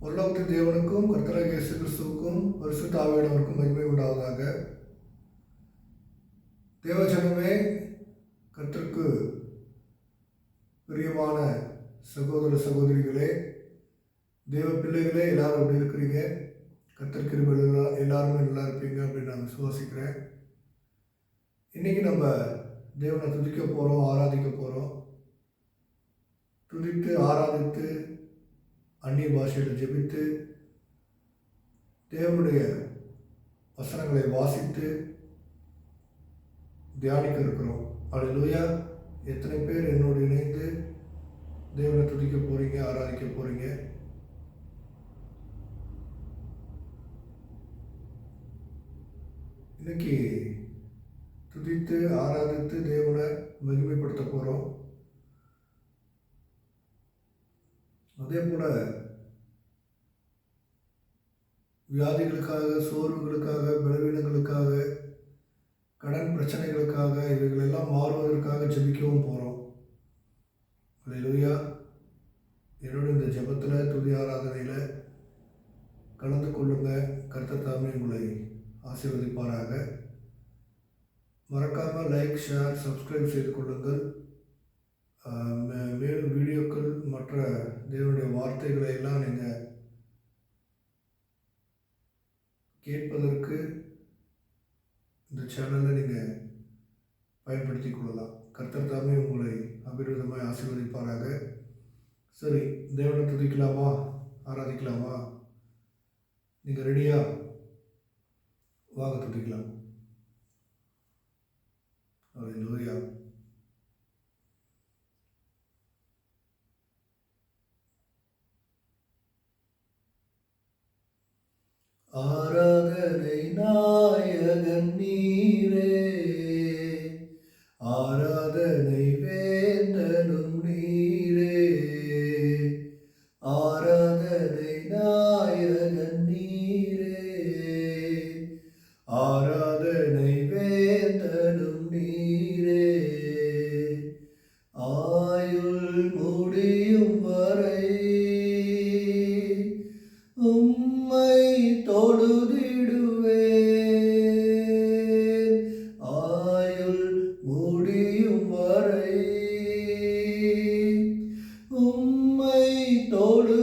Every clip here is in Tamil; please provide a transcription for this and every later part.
பரலோகத்தின் தேவனுக்கும் கர்த்தராகிய இயேசு கிறிஸ்துவுக்கும் பரிசுத்த ஆவியானவருக்கும் மகிமை உண்டாவதாக. தேவஜனமே, கர்த்தருக்கு பிரியமான சகோதர சகோதரிகளே, தேவ பிள்ளைகளே, எல்லாரும் எப்படி இருக்கிறீங்க? கர்த்தர் கிருபையில் எல்லாருமே நல்லா இருப்பீங்க அப்படின்னு நான் விசுவாசிக்கிறேன். இன்றைக்கி நம்ம தேவனை துதிக்க போகிறோம், ஆராதிக்க போகிறோம். துதித்து ஆராதித்து அந்நிய பாஷையில் ஜெபித்து தேவனுடைய வசனங்களை வாசித்து தியானிக்க இருக்கிறோம். அல்லேலூயா! எத்தனை பேர் என்னோடு இணைந்து தேவனை துதிக்க போகிறீங்க, ஆராதிக்க போகிறீங்க? இன்னைக்கு துதித்து ஆராதித்து தேவனை மகிமைப்படுத்த போகிறோம். அதே போல் வியாதிகளுக்காக, சோர்வுகளுக்காக, பலவீனங்களுக்காக, கடன் பிரச்சனைகளுக்காக, இவைகளெல்லாம் மாறுவதற்காக ஜெபிக்கவும் போகிறோம். அல்லேலூயா! என்னோட இந்த ஜெபத்தில், துதி ஆராதனையில் கலந்து கொள்ளுங்க. கர்த்தர் தாமே உங்களை ஆசீர்வதிப்பாராக. மறக்காமல் லைக், ஷேர், சப்ஸ்கிரைப் செய்து கொள்ளுங்கள். மேலும் வீடியோக்கள், மற்ற தேவனுடைய வார்த்தைகளை எல்லாம் நீங்கள் கேட்பதற்கு இந்த சேனலை நீங்கள் பயன்படுத்தி கொள்ளலாம். கர்த்தர் தாமே உங்களை அபிவிருத்தமாய் ஆசீர்வதிப்பாராக. சரி, தேவனை துதிக்கலாமா, ஆராதிக்கலாமா? நீங்கள் ரெடியா? வாங்க துதிக்கலாம். அல்லேலூயா! ஆராதனை நாயகன் நீரே, ஆராதனை வேந்தனும் நீரே, ஆராதனை நாயகன் நீரே, ஆராதனை வேந்தனும் நீரே, ஆயுள் முடியும் வரை உம்மை தொழுதிடுவேன், ஆயுள் முடியும் வரை உம்மை தொழுதிடுவேன்,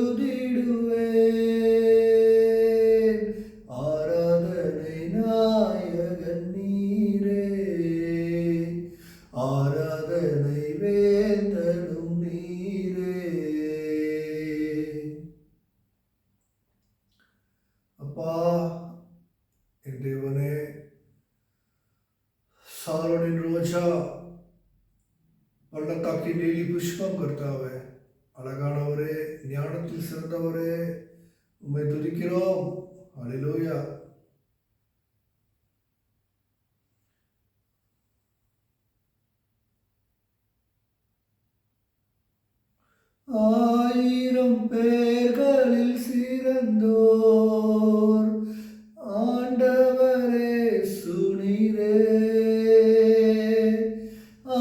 ஆராதனை நாயகன் நீரே, ஆராதனை வேந்தனும் நீரே. அப்பா, என் தேவனே, சாரோனின் ரோஜா, பள்ளத்தாக்கின் லீலி புஷ்பம் கர்த்தாவே, அழகானவரே, ஞானத்தில் சிறந்தவரே, உம்மை துதிக்கிறோம். அல்லேலூயா! ஆயிரம் பேர்களில் சிறந்தோர் ஆண்டவரே சுனீரே,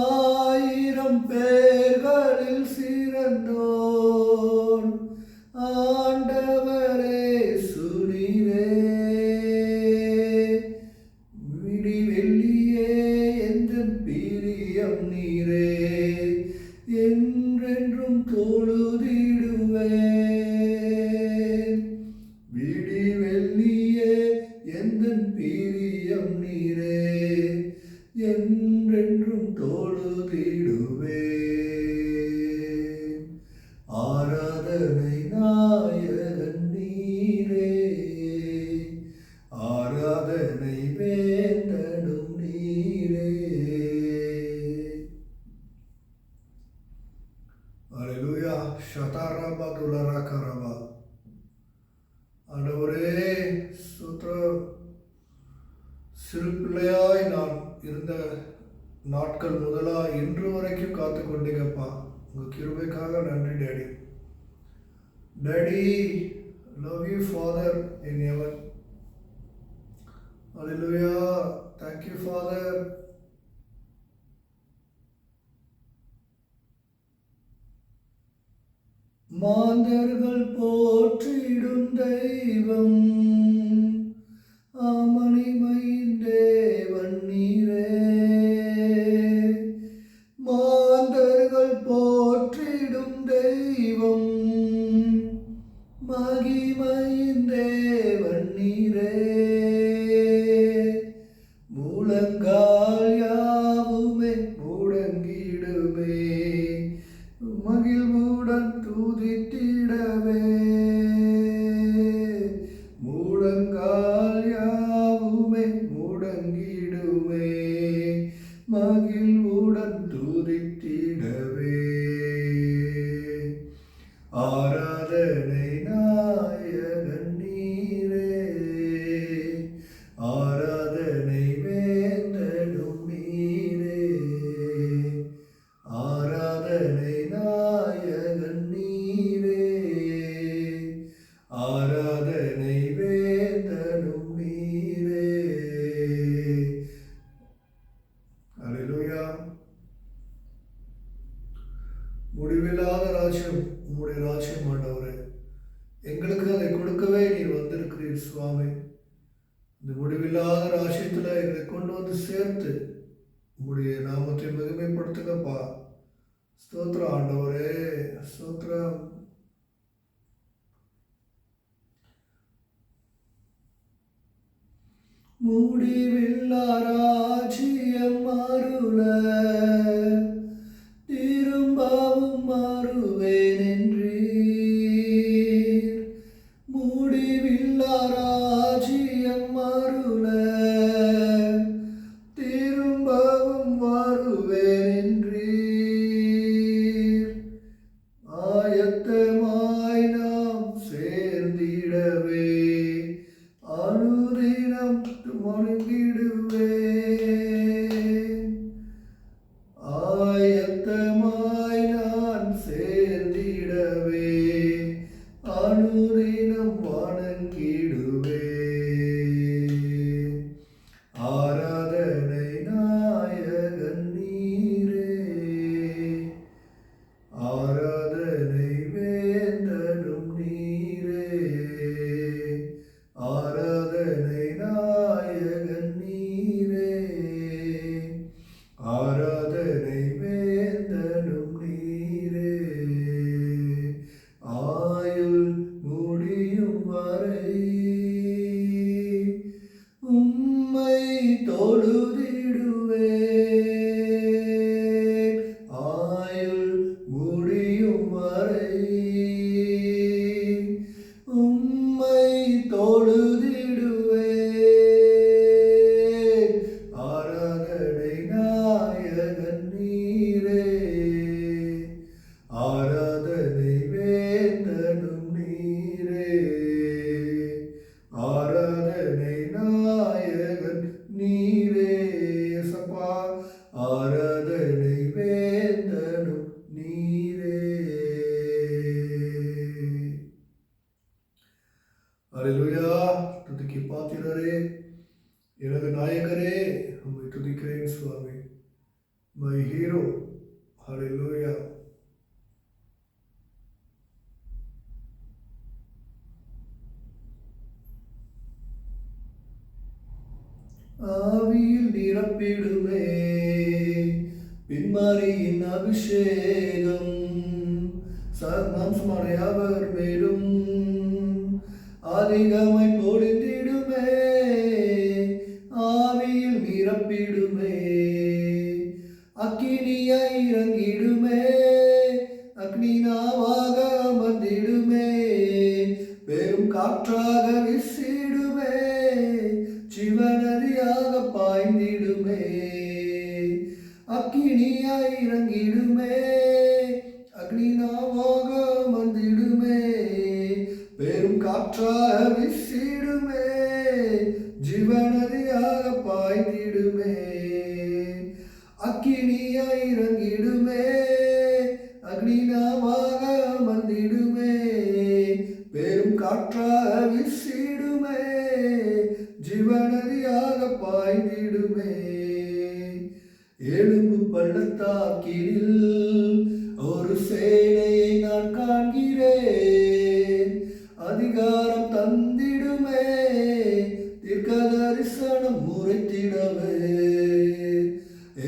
ஆயிரம் பேர்களில் சிறந்தோர் ஆண்டவரே சுனீரே, விடி வெள்ளியே எந்தன் பிரியம் நீரே, என்றென்றும் தொழுதிடுவேன், விடி வெள்ளியே எந்தன் பிரியம் நீரே, என்றென்றும் தொழுதிடுவேன், ஆராதனை நாயகன் நீரே, ஆராதனை வேந்தனும் நீரே. அல்லேலூயா! ஷதாரபா துலராகரபா. ஆண்டவரே ஸ்தோத்திரம். சிறு பிள்ளையாய் நான் இருந்த நாட்கள் முதலா இன்று வரைக்கும் காத்து கொண்டீங்கப்பா. உங்கள் கிருபைக்காக நன்றி daddy. Daddy, love you father in heaven. அல்லேலூயா! Thank you father. மாந்தர்கள் போற்றிடும் ஆராதனை வேந்தனும் நீரே. அல்லேலூயா. முடிவில்லாத ராஜ்யம் உம்முடைய ராஜ்யம் ஆண்டவரே. எங்களுக்கு அதை கொடுக்கவே நீர் வந்திருக்கிறீர் சுவாமி. இந்த முடிவில்லாத ராஜ்யத்தில் எங்களை கொண்டு வந்து சேர்த்து உம்முடைய நாமத்தை மகிமைப்படுத்துங்கப்பா. ஸ்தோத்திரம் ஆண்டவரே, ஸ்தோத்திரம். முடிவில்லா ராஜ்யம் அருள திரும்பவும் மாறுவேன் என்றீர். முடிவில்லா ராஜ்யம் அருள திரும்பவும் வருவேன் என்றீர். ஆயத்தமாய் நாம் சேர்ந்திடவே அனுதினம் வணங்கிடுவேன். ஆயத்தமாய் நான் சேர்ந்திடவே அனுதினம் வணங்கிடுவேன். ஆராதனை நாயகன் நீரே, ஆராதனை வேந்தனும் நீரே, ஆராதனை நாயகன் நீரே, ஆராதனை வேந்தனும் நீரே. ஆயுள் முடியும் வரை உம்மை தொழுதிடுவேன். ஆயுள் முடியும் வரை உம்மை தொழுதிடுவேன். ஆராதனை நாயகன் நீரே, ஆராதனை வேந்தனும் நீரே, ஆராதனை நாயகன் நீரே. சப்பா, ஆராதனை வேந்தனும் நீரே. அல்லேலூயா. துதிக்கு பாத்திரரே, எனது நாயகரே, உம்மை துதிக்கிறேன் சுவாமி. My hero. அல்லேலூயா. ஆவியில் நிரப்பிடுமே பின்மாரியின் அபிஷேகம் மாம்சமடையாவர் மேலும் அதிகமாய் பொழிந்திடுமே. ஆவியில் நிரப்பிடுமே, அக்கினியாய் இறங்கிடுமே, அக்னி நாவாக அமர்ந்திடுமே, பெரும் காற்றாக வீசிடுமே, ஜீவநதியாக பாய்ந்திடுமே. அக்கினியாய் இறங்கிடுமே, அக்னி நாவாக அமர்ந்திடுமே, பெரும் காற்றாக வீசிடுமே, ஜீவநதியாக பாய்ந்திடுமே. அக்கினியாய் இறங்கிடுமே, அக்னி நாவாக அமர்ந்திடுமே, பெரும் காற்றாக வீசிடுமே, ஜீவநதியாக பாய்ந்திடுமே. எலும்பு பள்ளத்தாக்கில் ஒரு சேனையை நான் காண்கிறேன். அதிகாரம் தந்திடுமே, தீர்க்க தரிசனம் உரைத்திடவே.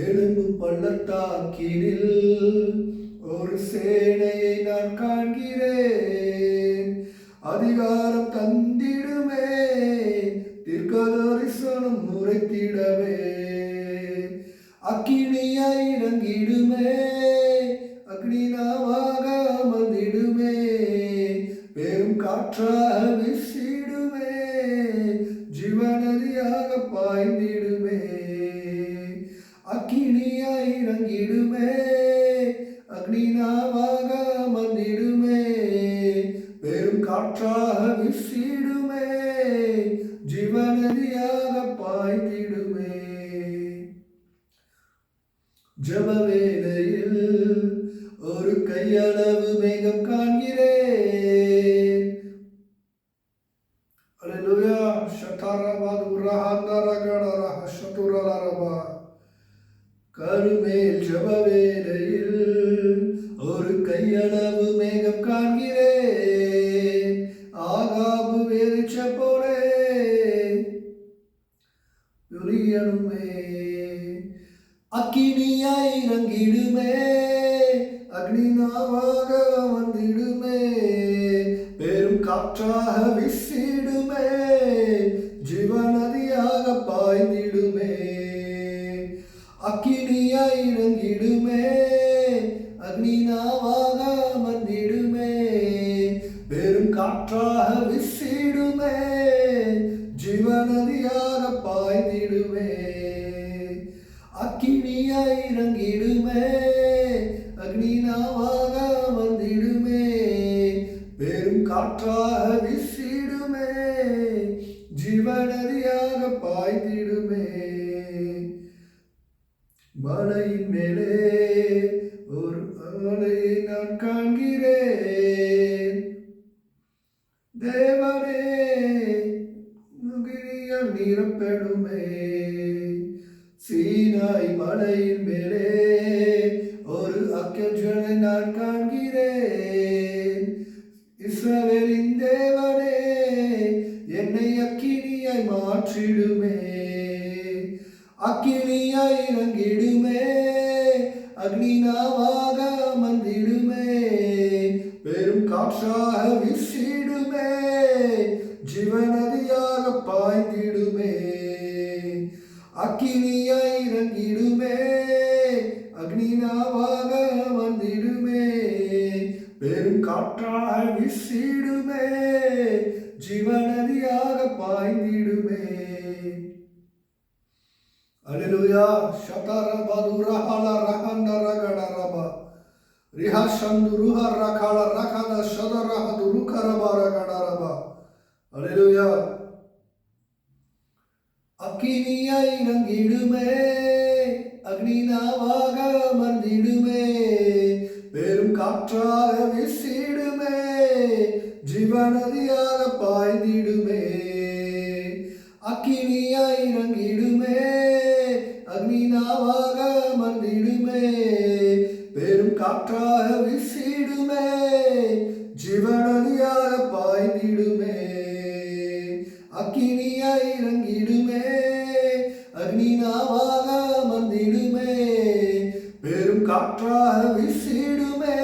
எலும்பு பள்ளத்தாக்கில் ஒரு சேனையை நான் காண்கிறேன். அதிகாரம் தந்திடுமே, தீர்க்க தரிசனம் உரைத்திடவே. அக்கினியாய் இறங்கிடுமே, அக்னி நாவாக அமர்ந்திடுமே, பெரும் காற்றாக வீசிடுமே, ஜீவநதியாக பாய்ந்திடுமே. அக்கினியாய் இறங்கிடுமே, அக்னி நாவாக அமர்ந்திடுமே, பெரும் காற்றாக வீசிடுமே, ஜீவநதியாக பாய்ந்திடுமே. ஜப வேளையில் ஒரு கையளவு மேகம் காண்கிறேன். கருமேல் ஜப வேளையில் ஒரு கையளவு மேகம் காண்கிறேன். ஆகாபு வெளிச்ச போலே துரியனுமே. அக்கினியாய் இறங்கிடுமே, அக்னிநாவாக வந்திடுமே, பெரும் காற்றாக வீசிடுமே, ஜீவநதியாக பாய்ந்திடுமே. அக்கினியாய் இறங்கிடுமே, அக்னிநாவாக வந்திடுமே, பெரும் காற்றாக வீசிடுமே, ஜீவநதியாக பாய்ந்திடுமே. அக்கினியாய் இறங்கிடுமே, அக்னிநாவாக வந்திடுமே, பெரும் காற்றாக வீசிடுமே, ஜீவநதியாக பாய்ந்திடுமே. மலையின் மேலே ஒரு ஆலையை நான் காண்கிறேன். தேவனே முகிரியால் நிரப்பெடுமே. சீனாய் மலையின் மேலே ஒரு அக்கஞ்சலை நான் காண்கிறேன். இஸ்ரவேலின் தேவனே என்னை அக்கினியாய் மாற்றிடுமே. அக்கினியாய் இறங்கிடுமே, அக்னிநாவாக வந்திடுமே, பெரும் காற்றாக வீசிடுமே, ஜீவநதியாக பாய்ந்திடுமே. அக்கினியாய் இறங்கிடுமே, அக்னிநாவாக வந்திடுமே, பெரும் காற்றாக வீசிடுமே, ஜீவநதியாக பாய்ந்திடுமே. அல்லேலூயா. ஷதரபதுர ஹலரஹந்தரகடரப ரிஹஷந்துருஹ ரகல ரகல ஷதரஹதுருகரபரகடரப. அல்லேலூயா. அக்கினியாய் இறங்கிடுமே, அக்னிநாவாக வந்திடுமே, பெரும் காற்றாக வீசிடுமே, ஜீவநதியாக பாய்ந்திடுமே. அக்கினியாய் இறங்கிடுமே, அக்னிநாவாக வந்திடுமே, பெரும் காற்றாக வீசிடுமே, ஜீவநதியாக பாய்ந்திடுமே. அக்கினியாய் இறங்கிடுமே, அக்னிநாவாக வந்திடுமே, பெரும் காற்றாக வீசிடுமே,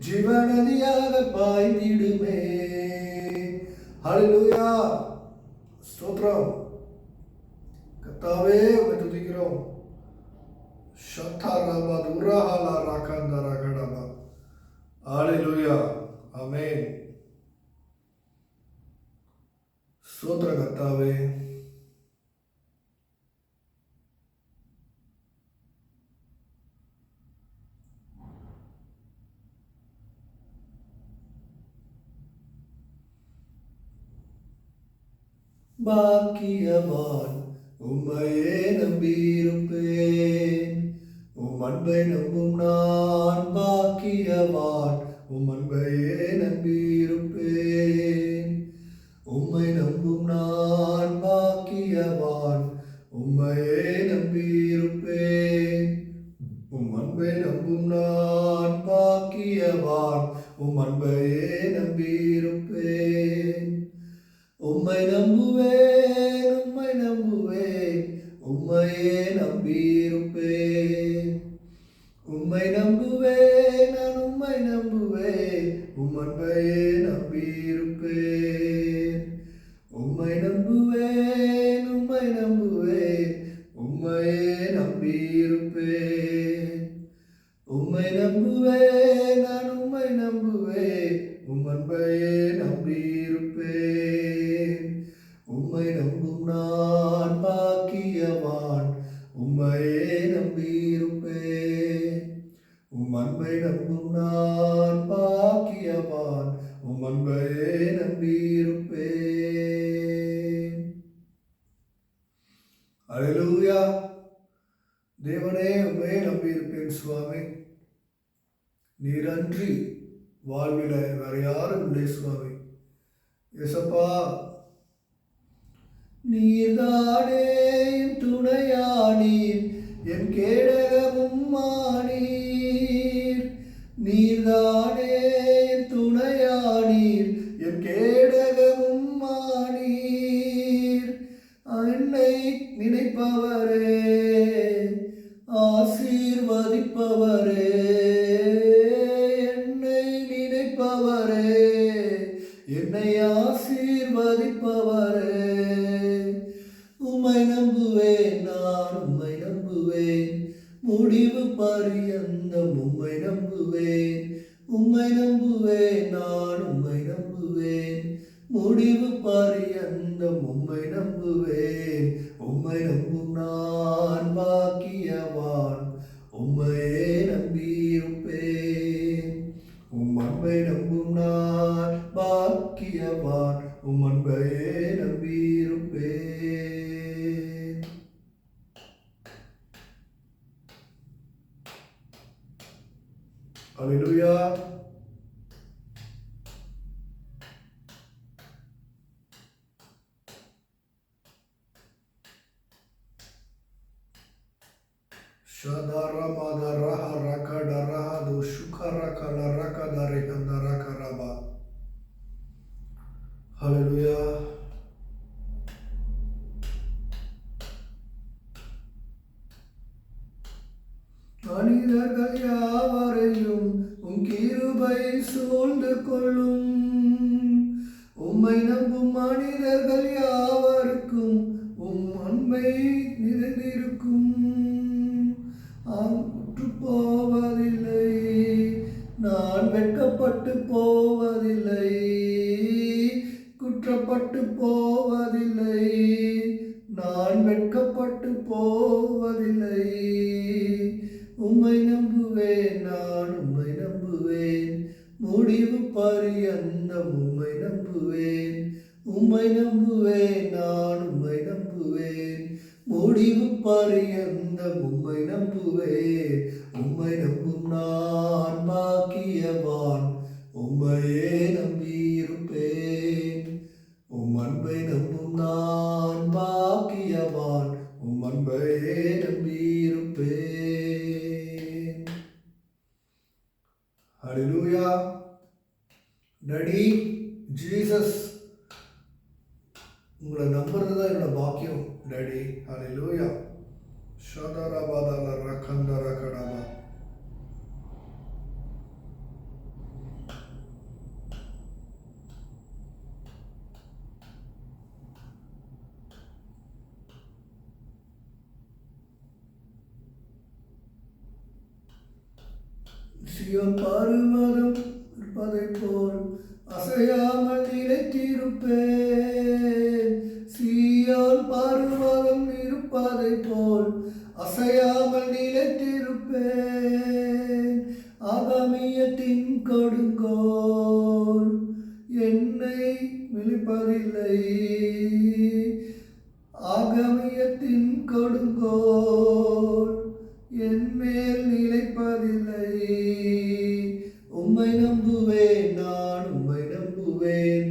ஜீவநதியாக பாய்ந்திடுமே. ஹல்லேலூயா. ஸ்தோத்திரம். கர்த்தாவே உம்மை துதிக்கிறோம். ஷதரபது உரஹல ரகந்தரகடப. ஹல்லேலூயா. ஆமென். ஸ்தோத்திர கர்த்தாவே. பாக்கியவான் உம்மையே நம்பியிருப்பேன். உம் அன்பை நம்பும் நான் பாக்கியவான். உம் அன்பையே நம்பியிருப்பேன். உம்மை நம்பும் நான் பாக்கியவான். உம்மையே நம்பியிருப்பேன். உம் அன்பை நம்பும் நான் பாக்கியவான். உம் அன்பையே நம்பியிருப்பேன். உம்மை நம்புவேன், உம்மை நம்புவேன், உம்மையே நம்பியிருப்பேன். உம்மை நம்புவேன், நான் உம்மை நம்புவேன், உம் அன்பையே நம்பியிருப்பேன். உம்மை நம்புவேன், உம்மை நம்புவேன், உம்மையே நம்பியிருப்பேன். உம்மை நம்புவேன், நான் உம்மை நம்புவேன், உம் அன்பையே நம்பியிருப்பேன். உம்மை நம்பும் நான் பாக்கியவான். உம்மையே நம்பியிருப்பேன். உம் அன்பை நம்பும் நான் பாக்கியவான். உம் அன்பையே நம்பியிருப்பேன். அல்லேலூயா. தேவனே உம்மையே நம்பியிருப்பேன் சுவாமி. நீரன்றி வாழ்வில வேற யாரும் இல்லை சுவாமி. ஏசப்பா, நீர்தானே என் துணையானீர், என் கேடகமும் மானீர். நீர்தானே என் துணையானீர், என் கேடகமும் மானீர். என்னை நினைப்பவரே, ஆசீர்வதிப்பவரே, என்னை நினைப்பவரே, என்னை ஆசீர்வதிப்பவரே. உம்மை நம்புவேன், நான் உம்மை நம்புவேன், முடிவு பரியந்தம் உம்மை நம்புவேன். உம்மை நம்புவேன், நான் உம்மை நம்புவேன், முடிவு பரியந்தம் உம்மை நம்புவேன். உம்மை நம்பும் நான் பாக்கியவான், உம்மையே நம்பியிருப்பேன். உம் அன்பை நம்பும் நான் பாக்கியவான், உம் அன்பையே நம்பியிருப்பேன். அல்லேலூயா. Shadara madaraha rakadaraha do shukara kala rakadare kandara karaba. Hallelujah. மனிதர்கள் யாவரையும் உம் கிருபை சூழ்ந்து கொள்ளும். உம்மை நம்பும் மனிதர்கள் யாவருக்கும் உம் அன்பை நிறைந்திருக்கும். குற்று போவதில்லை, நான் வெட்கப்பட்டு போவதில்லை, குற்றப்பட்டு போவதில்லை, நான் வெட்கப்பட்டு போவதில்லை. உம்மை நம்புவேன், நான் உம்மை நம்புவேன், முடிவு பரியந்தம் உம்மை நம்புவேன். உம்மை நம்புவேன், நான் உம்மை நம்புவேன், முடிவு பரியந்தம் உம்மை நம்புவேன். உம்மை நம்பும் நான் பாக்கியவான், உம்மையே நம்பியிருப்பேன். உம் அன்பை நம்பும் நான் பாக்கியவான், உம் அன்பையே நம்பியிருப்பேன். ஹல்லேலூயா. டேடி ஜீசஸ், உங்களை நம்புறது தான் என்னோட பாக்கியம் டேடி. ஹல்லேலூயா. ஷதரபாதல ரகந்தர கடபா. சியோன் பர்வதம் இருப்பதைப் போல் அசையாமல் நிலைத்திருப்பேன். சியோன் பர்வதம் இருப்பதைப் போல் அசையாமல் நிலைத்திருப்பேன். ஆகாமியத்தின் கொடுங்கோல் என்னை விழிப்பதில்லை, ஆகாமியத்தின் கொடுங்கோல் என் மேல் நிலைப்பதில்லை. உம்மை நம்புவேன், நான் உம்மை நம்புவேன்,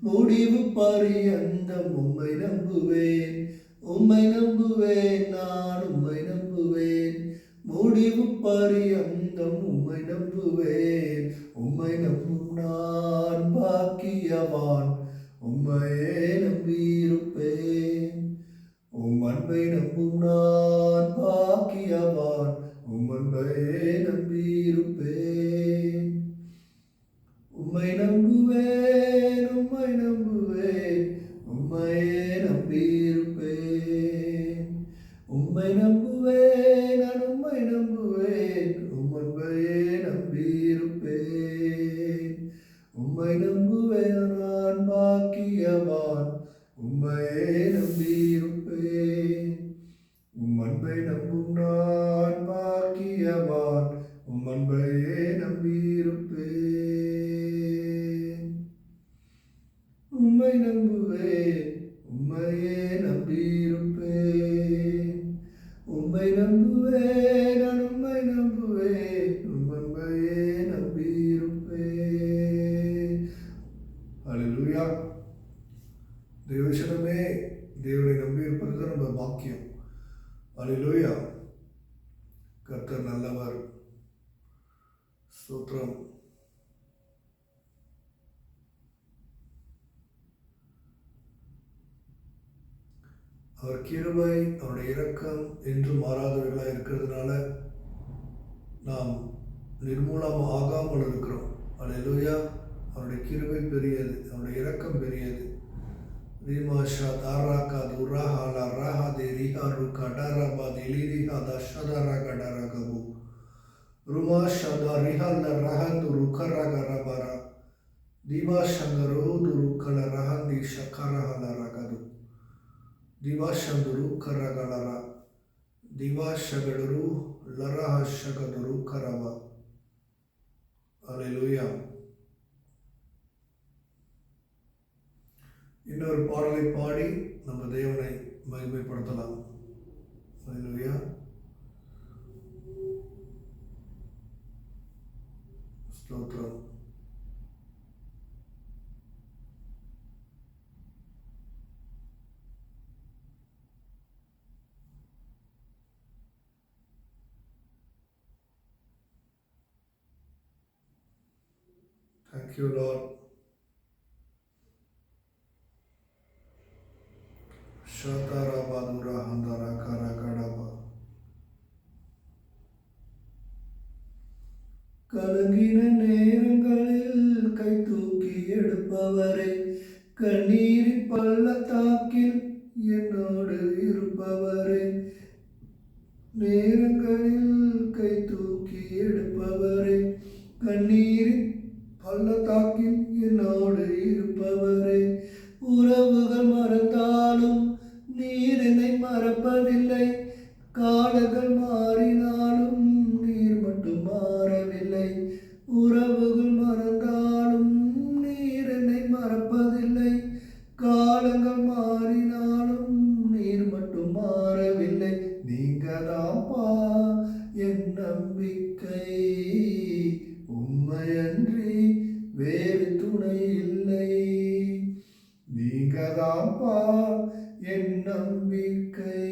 முடிவு பரியந்தம் உம்மை நம்புவேன். உம்மை நம்புவேன், நான் உம்மை நம்புவேன், முடிவு பரியந்தம் உம்மை நம்புவேன். உம்மை நம்பும் நான் பாக்கியவான், உம்மையே நம்பியிருப்பேன். உம் அன்பை நம்பும் நான் பாக்கியவான், உம் அன்பையே நம்பியிருப்பேன். உம்மை நம்புவேன், உம்மை நம்புவேன், உம்மையே நம்பியிருப்பேன். உம்மை நம்புவேன், நான் உம்மை நம்புவேன், உம் அன்பையே நம்பியிருப்பேன். உம்மை நம்புவேன், நான் பாக்கியவான், உம்மையே நம்பியிருப்பேன். உம் அன்பை நம்பும் நான் பாக்கியவான், உம் அன்பையே நம்பியிருப்பேன். உம்மை நம்புவேன், உம்மையே நம்பியிருப்பேன். உம்மை நம்புவேன், நான் உம்மை நம்புவேன், உம் அன்பையே நம்பியிருப்பேன். ஹல்லேலூயா. தேவசனமே, தேவனை நம்பி இருப்பது தான் நம்ம பாக்கியம். அல்லேலூயா. கர்த்தர் நல்லவர். ஸ்தோத்திரம். அவர் கிருபை, அவருடைய இரக்கம் என்று மாறாதவர்களாக இருக்கிறதுனால நாம் நிர்மூலம் ஆகாமல் இருக்கிறோம். அல்லேலூயா. அவருடைய கிருபை பெரியது, அவருடைய இரக்கம் பெரியது. ரீமாஷா தாராக்கா துராஹாலா ராஹாதே ரிஹாரு கடாராபா தெலிரிஹா தஷதரா கடரகபு ருமாஷாதா ரிஹால்ல ரஹந்து ருக்கரகரபரா திவாஷங்கரோது ருக்கல ரஹந்தி ஷக்கரஹல ரகது ದಿವಾಶಂದರು ಕರಗಳರ ದಿವಾಶಗಳರು ಲರಹಶಗದರು ಕರವ. அல்லேலூயா. இன்னொரு பாடலை பாடி நம்ம தேவனை மகிமைப்படுத்தலாம். அல்லேலூயா. ஸ்தோத்திரம். Thank you, Lord. Shatara Badura Handara Karakaraba. கலங்கின நேரங்களில் கை தூக்கி எடுப்பவரே, கண்ணீரின் பள்ளத்தாக்கில் என்னோடு இருப்பவரே, நேரங்களில் கை தூக்கி எடுப்பவரே, கண்ணீரின் பள்ளத்தாக்கில் என்னோடு இருப்பவரே, உறவுகள் மறந்தாலும் நீர் என்னை மறப்பதில்லை, காலங்கள் மாறினாலும் நீர் மட்டும் மாறவில்லை, உறவுகள் மறந்தாலும் நீர் என்னை மறப்பதில்லை, காலங்கள் மாறினாலும் நீர் மட்டும் மாறவில்லை, நீங்கதாப்பா என் நம்பிக்கை, உம்மையன்றி வேறு துணை இல்லை, நீங்கதாப்பா என் நம்பிக்கை,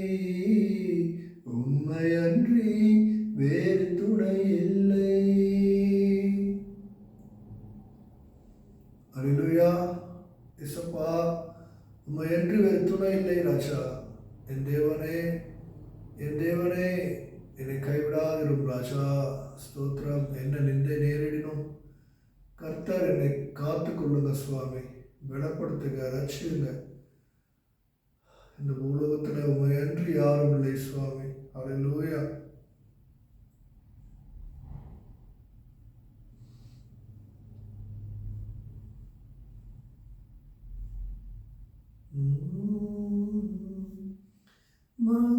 உம்மையன்றி வேறு துணை இல்லை. அல்லேலூயா. இயேசுப்பா, உம்மையன்றி வேறு துணை இல்லை ராஜா. என் தேவனே, என் தேவனே, என்னை கைவிடாதிரும் ராஜா. ஸ்தோத்திரம். என்ன நிந்தை நேரிடினும் கர்த்தர் என்னை காத்து கொள்ளுங்க சுவாமி. பலப்படுத்துங்க, ரட்சியுங்க. இந்த பூலோகத்தில் உண்மையன்றி யாரும் இல்லை சுவாமி. அல்லேலூயா.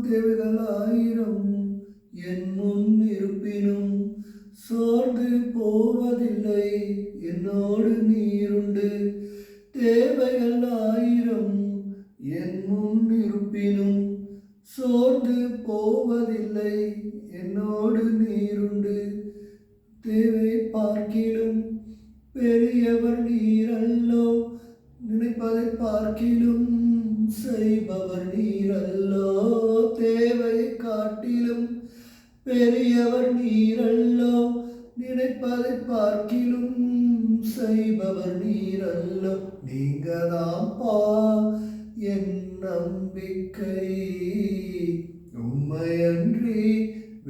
தேவைகள் ஆயிரம் என் முன் இருப்பினும் சோர்ந்து போவதில்லை, என்னோடு நீருண்டு. தேவைகள் ஆயிரம் என் முன் இருப்பினும் சோர்ந்து போவதில்லை, என்னோடு நீருண்டு. தேவை பார்க்கிலும் பெரியவர் நீரல்லோ, நினைப்பதை பார்க்கிலும் செய்பவர் நீரல்லோ, தேவையை காட்டிலும் பெரியவர் நீரல்லோ, நினைப்பதை பார்க்கிலும் செய்பவர் நீரல்லோ, நீங்கதாப்பா என் நம்பிக்கை, உம்மையன்றி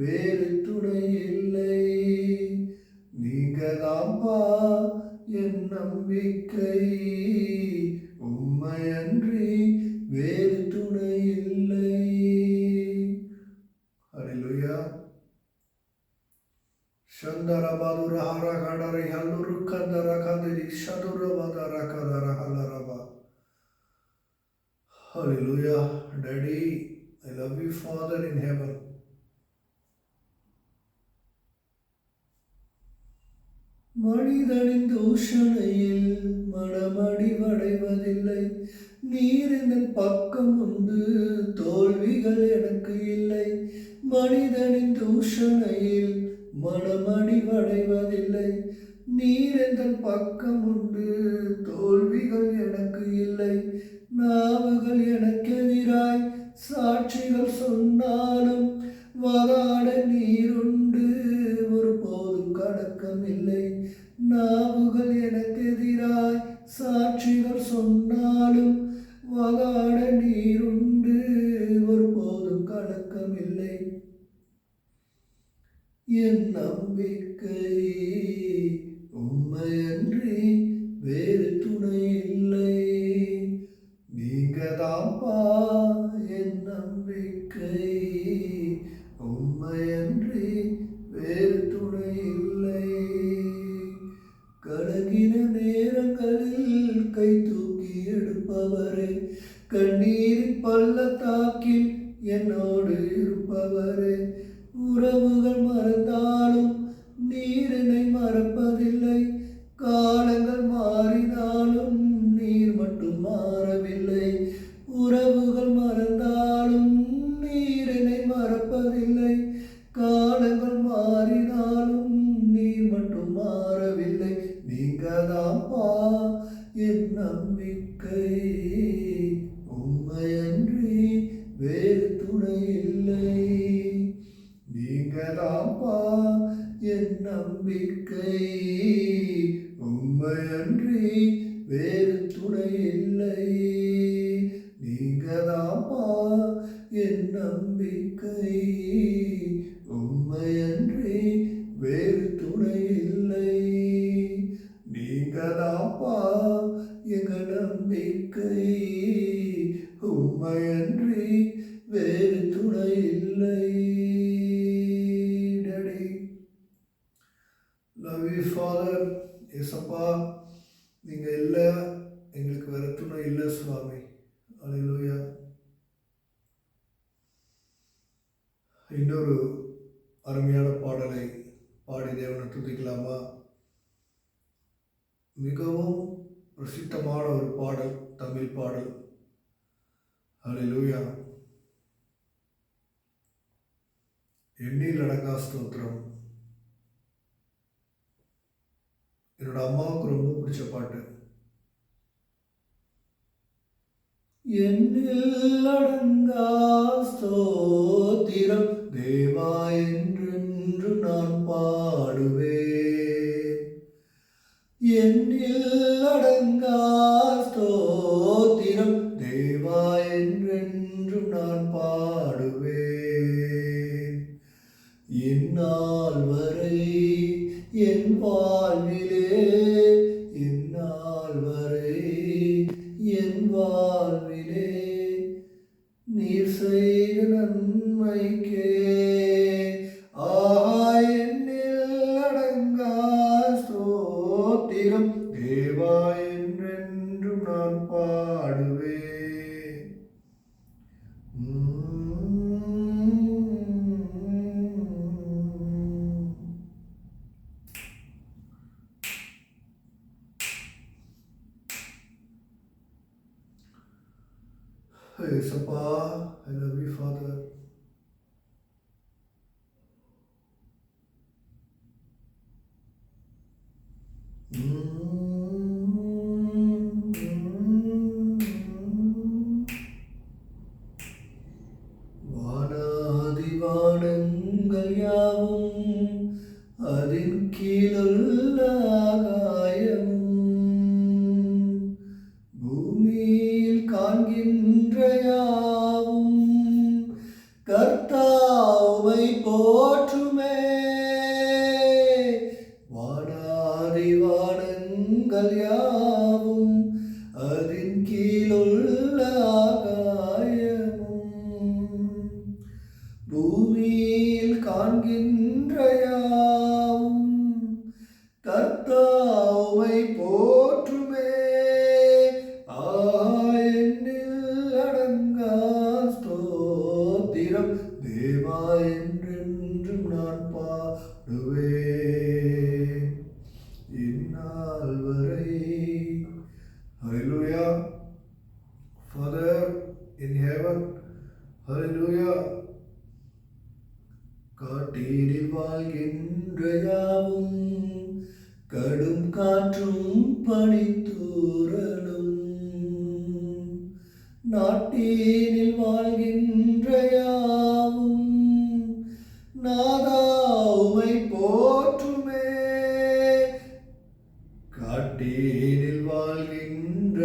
வேறு துணை இல்லை, நீங்கதாப்பா என் நம்பிக்கை, உம்மையன்றி வேறு துணை இல்லை. அல்லேலூயா. சந்தரபாதுர ஹரகடரை ஹல்லுரு Kandara Kadri சதுரபதர கதர ஹலரபா. Hallelujah. Daddy, I love you, Father in heaven. மனிதனின் தூஷணையில் மனமடிவடைவதில்லை, நீர் என் பக்கம் உண்டு, தோல்விகள் எனக்கு இல்லை. மனிதனின் தூஷணையில் மனமடிவடைவதில்லை, நீர் என் பக்கம் உண்டு, தோல்விகள் எனக்கு இல்லை. நாவுகள் எனக்கு சாட்சிகள் சொன்னாலும் வகாட நீருண்டு ஒருபோதும் கலக்கமில்லை. என் நம்பிக்கை உம்மையன்றி வேறு துணை இல்லை. நீங்க தான்ப்பா என் நம்பிக்கை, உம்மையன்றி வேறு துணை இல்லை. கலங்கின நேரங்களில் கை தூக்கி எடுப்பவரே, கண்ணீரின் பள்ளத்தாக்கில் என்னோடு இருப்பவரே, உறவுகள் மறந்தாலும் நீர் என்னை மறப்பதில்லை. காலங்கள் மாறினாலும் நீர் மட்டும் மாறவில்லை. உறவுகள் மறந்தாலும் நீர் என்னை மறப்பதில்லை. காலங்கள் மாறினாலும் நீர் மட்டும் மாறவில்லை. நீங்கதான்ப்பா என் நம்பிக்கை, உம்மையன்றி வேறு துணை இல்லை. நீங்கதான்ப்பா என் நம்பிக்கை, உம்மையன்றி வேறு துணை இல்லை. நீங்கதான்ப்பா என் நம்பிக்கை, உம்மையன்றி வேறு துணை இல்லை. நீங்கதான்ப்பா எங்க நம்பிக்கை, உம்மையன்றி வேறு துணை இல்லை. Love you father. ஏசப்பா, நீங்கள் இல்லை, எங்களுக்கு வேறு துணை இல்லை சுவாமி. அல்லேலூயா. இன்னொரு அருமையான பாடலை பாடி தேவனை துதிக்கலாமா? மிகவும் பிரசித்தமான ஒரு பாடல், தமிழ் பாடல். அல்லேலூயா. எண்ணில் அடங்கா ஸ்தோத்திரம். என்னோட அம்மாவுக்கு ரொம்ப பிடிச்ச பாட்டு. எண்ணில் அடங்கா ஸ்தோத்திரம் தேவா என்றென்று நான் பாடுவேன். எண்ணில் அடங்கா ஸ்தோத்திரம் தேவா என்றென்று நான் பாடுவேன். என்னால் வரை என் வாழ்விலே, என்னால் வரை என் வாழ்விலே நீர் செய்த நன்மைக்கே எண்ணில் அடங்கா ஸ்தோத்திரம் தேவா என்றென்றும் நான் பாடுவேன். ஏசப்பா, I love you, Father. வானாதி வானங்கள் யாவும் அதின் கீழுள்ள ஆகாயமும் பூமியில் காண்கின்ற யாவும் கர்த்தாவை போற்றுமே. வானாதி வானங்கள் யாவும் அதின் கீழுள்ள ஆகாயமும் பூமியில் காண்கின்ற யாவும் கர்த்தாவை போற்றுமே. எண்ணில் அடங்கா ஸ்தோத்திரம் தேவா என்றென்றும் நான் பாடுவேன். இந்நாள் வரை. Hallelujah. Father in heaven, hallelujah. காட்டீரில் வாழ்கின்ற யாவும் கடும் காற்றும் பனித்தூறலும் நாட்டினில் வாழ்கின்ற யாவும் நாதா உம்மை போற்றுமே. காட்டீனில் வாழ்கின்ற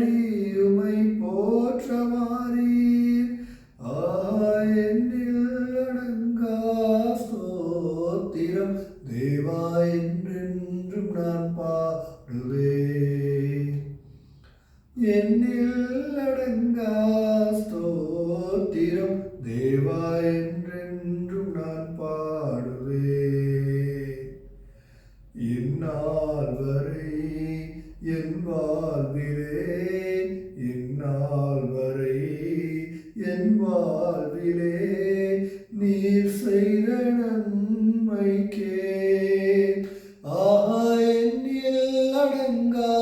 பாடி உமை போற்றவாரீர். என்னில் அடங்கா ஸ்தோத்திரம் தேவா என்றென்றும் நான் பாடுவேன். என்னில் அடங்கா ஸ்தோத்திரம் தேவா என்றென்றும் நான் பாடுவேன். இந்நாள் வரை என் வாழ்விலே, இந்நாள் வரை என் வாழ்விலே நீர் செய்த நன்மைக்கே என்னில் அடங்கா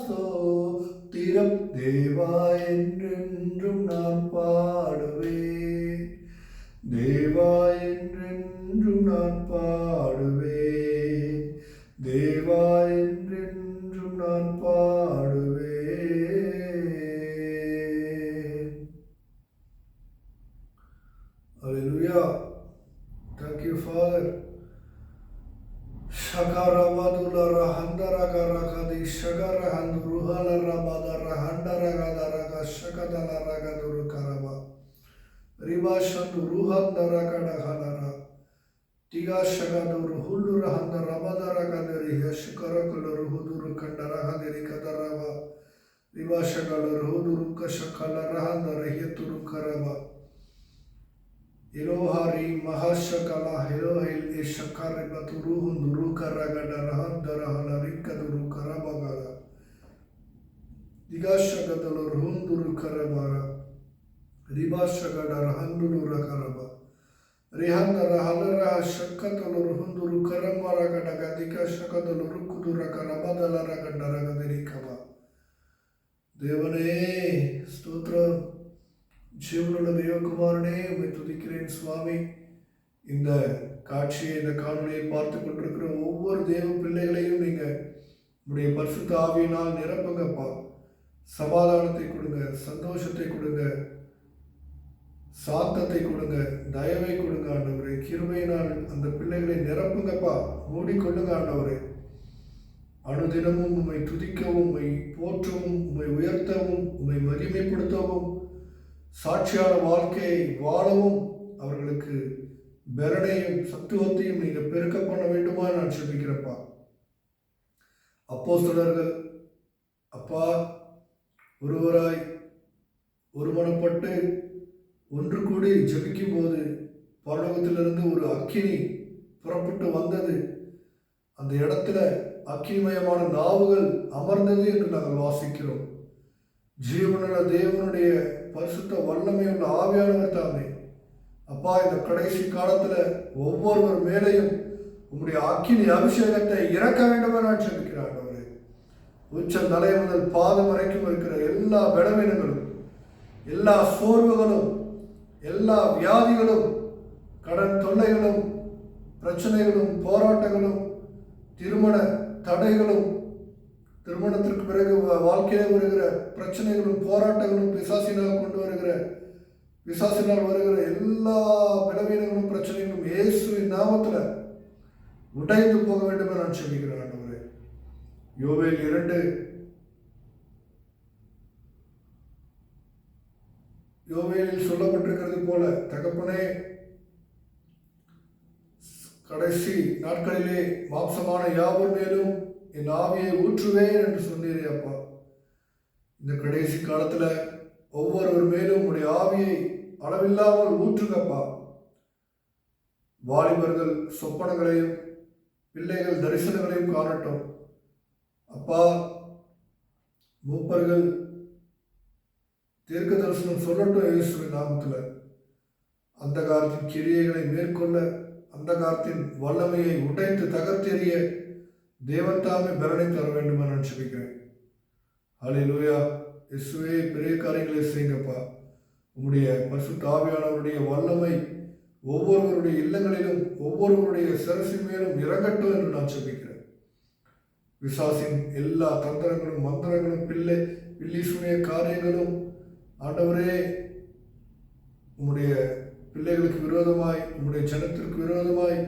ஸ்தோத்திரம் தேவா என்றென்றும் நான் பாடுவேன். தேவா என்றென்றும் நான் பாடுவேன். தேவா என்றென்றும் நான் பாடுவேன். Hallelujah. Thank you, Father. Shakarabadula Handaragaragadi Shagarahanduruhala Rabadara Handaragadaga Shakadala Ragaduru Karaba Ribashandu Ruhandaragada Halara Tiga Shagaduru Hulura Handarabadaragadari Yashikarakuluru Huduru Kandarahadiri Kadarava Ribashagaluru Huduru Kashakala Rahandara Yeturu Karaba Elohari Mahashakala Elohil Ishakari Baturuhun Durukaragada Rahandara Halarika Duru Karabagara Digashagadalur Hunduru Karabara Ribashagada Rahanduru Rakaraba Rihandara Halara Shakatalur Hunduru Karamaragada Gadika Shakadalur Kudura Karabadala Ragandaragadikava Devane Stotra ஜீவனுள்ள தேவகுமாரனே உம்மை துதிக்கிறேன் சுவாமி. இந்த காட்சியை, இந்த காணொலியை பார்த்து கொண்டிருக்கிற ஒவ்வொரு தேவ பிள்ளைகளையும் நீங்கள் உங்களுடைய பரிசுத்த ஆவியினால் நிரப்புங்கப்பா. சமாதானத்தை கொடுங்க, சந்தோஷத்தை கொடுங்க, சாந்தத்தை கொடுங்க, தயவை கொடுங்க ஆண்டவரே. கிருபையினால் அந்த பிள்ளைகளை நிரப்புங்கப்பா, மூடிக்கொள்ளுங்க ஆண்டவரே. அனுதினமும் உம்மை துதிக்கவும், உம்மை போற்றவும், உம்மை உயர்த்தவும், உம்மை மகிமைப்படுத்தவும், சாட்சியான வாழ்க்கையை வாழவும் அவர்களுக்கு பலனையும் சத்துவத்தையும் நீங்கள் பெருக்க பண்ண வேண்டுமா நான் ஜெபிக்கிறப்பா. அப்போஸ்தலர்கள் அப்பா ஒருவராய் ஒருமனப்பட்டு ஒன்று கூடி ஜெபிக்கும் போது பரலோகத்திலிருந்து ஒரு அக்கினி புறப்பட்டு வந்தது. அந்த இடத்துல அக்கினிமயமான நாவுகள் அமர்ந்தது என்று நாங்கள் வாசிக்கிறோம். ஜீவனுள்ள தேவனுடைய பரிசுத்த வல்லமையுள்ள ஆவியானவர் தாமே அப்பா, இந்த கடைசி காலத்துல ஒவ்வொருவர் மேலையும் உங்களுடைய அக்கினி அபிஷேகத்தை இறக்க வேண்டும் நான் ஜெபிக்கிறேன். உச்சம் தலை முதல் பாதம் வரைக்கும் இருக்கிற எல்லா பலவீனங்களும், எல்லா சோர்வுகளும், எல்லா வியாதிகளும், கடன் தொல்லைகளும், பிரச்சனைகளும், போராட்டங்களும், திருமண தடைகளும், திருமணத்திற்கு பிறகு வாழ்க்கையில் வருகிற பிரச்சனைகளும், போராட்டங்களும், பிசாசினால் கொண்டு வருகிற பிசாசினால் வருகிற எல்லா பலவீனங்களும், பிரச்சனைகளும் இயேசுவின் நாமத்தில் உடைந்து போக வேண்டும் என நான் சொல்கிறேன் ஆண்டவரே. யோவேல் 2 யோவேலில் சொல்லப்பட்டிருக்கிறது போல, தகப்பனே கடைசி நாட்களிலே மாம்சமான யாவர் மேலும் என் ஆவியை ஊற்றுவேன் என்று சொன்னீரே அப்பா. இந்த கடைசி காலத்துல ஒவ்வொருவர் மேலும் உடைய ஆவியை அளவில்லாமல் ஊற்றுங்கப்பா. வாலிபர்கள் சொப்பனங்களையும் பிள்ளைகள் தரிசனங்களையும் காணட்டும் அப்பா. மூப்பர்கள் தீர்க்க தரிசனம் சொல்லட்டும் இயேசுவின் நாமத்துல. அந்த காலத்தின் கிரியைகளை மேற்கொள்ள, அந்த காலத்தின் வல்லமையை உடைத்து தகர்த்தெறிய தேவத்தாமே பலனை தர வேண்டும் என நான் ஜெபிக்கிறேன். ஹல்லேலூயா. இயேசுவே பெரிய காரியங்களை செய்யுங்கப்பா. உம்முடைய பரிசுத்த ஆவியானவருடைய வல்லமை ஒவ்வொருவருடைய இல்லங்களிலும் ஒவ்வொருவருடைய சிரசின் மேலும் இறங்கட்டும் என்று நான் ஜெபிக்கிறேன். பிசாசின் எல்லா தந்திரங்களும், மந்திரங்களும், பில்லிசுடைய காரியங்களும் ஆண்டவரே உம்முடைய பிள்ளைகளுக்கு விரோதமாய், உம்முடைய ஜனத்திற்கு விரோதமாய்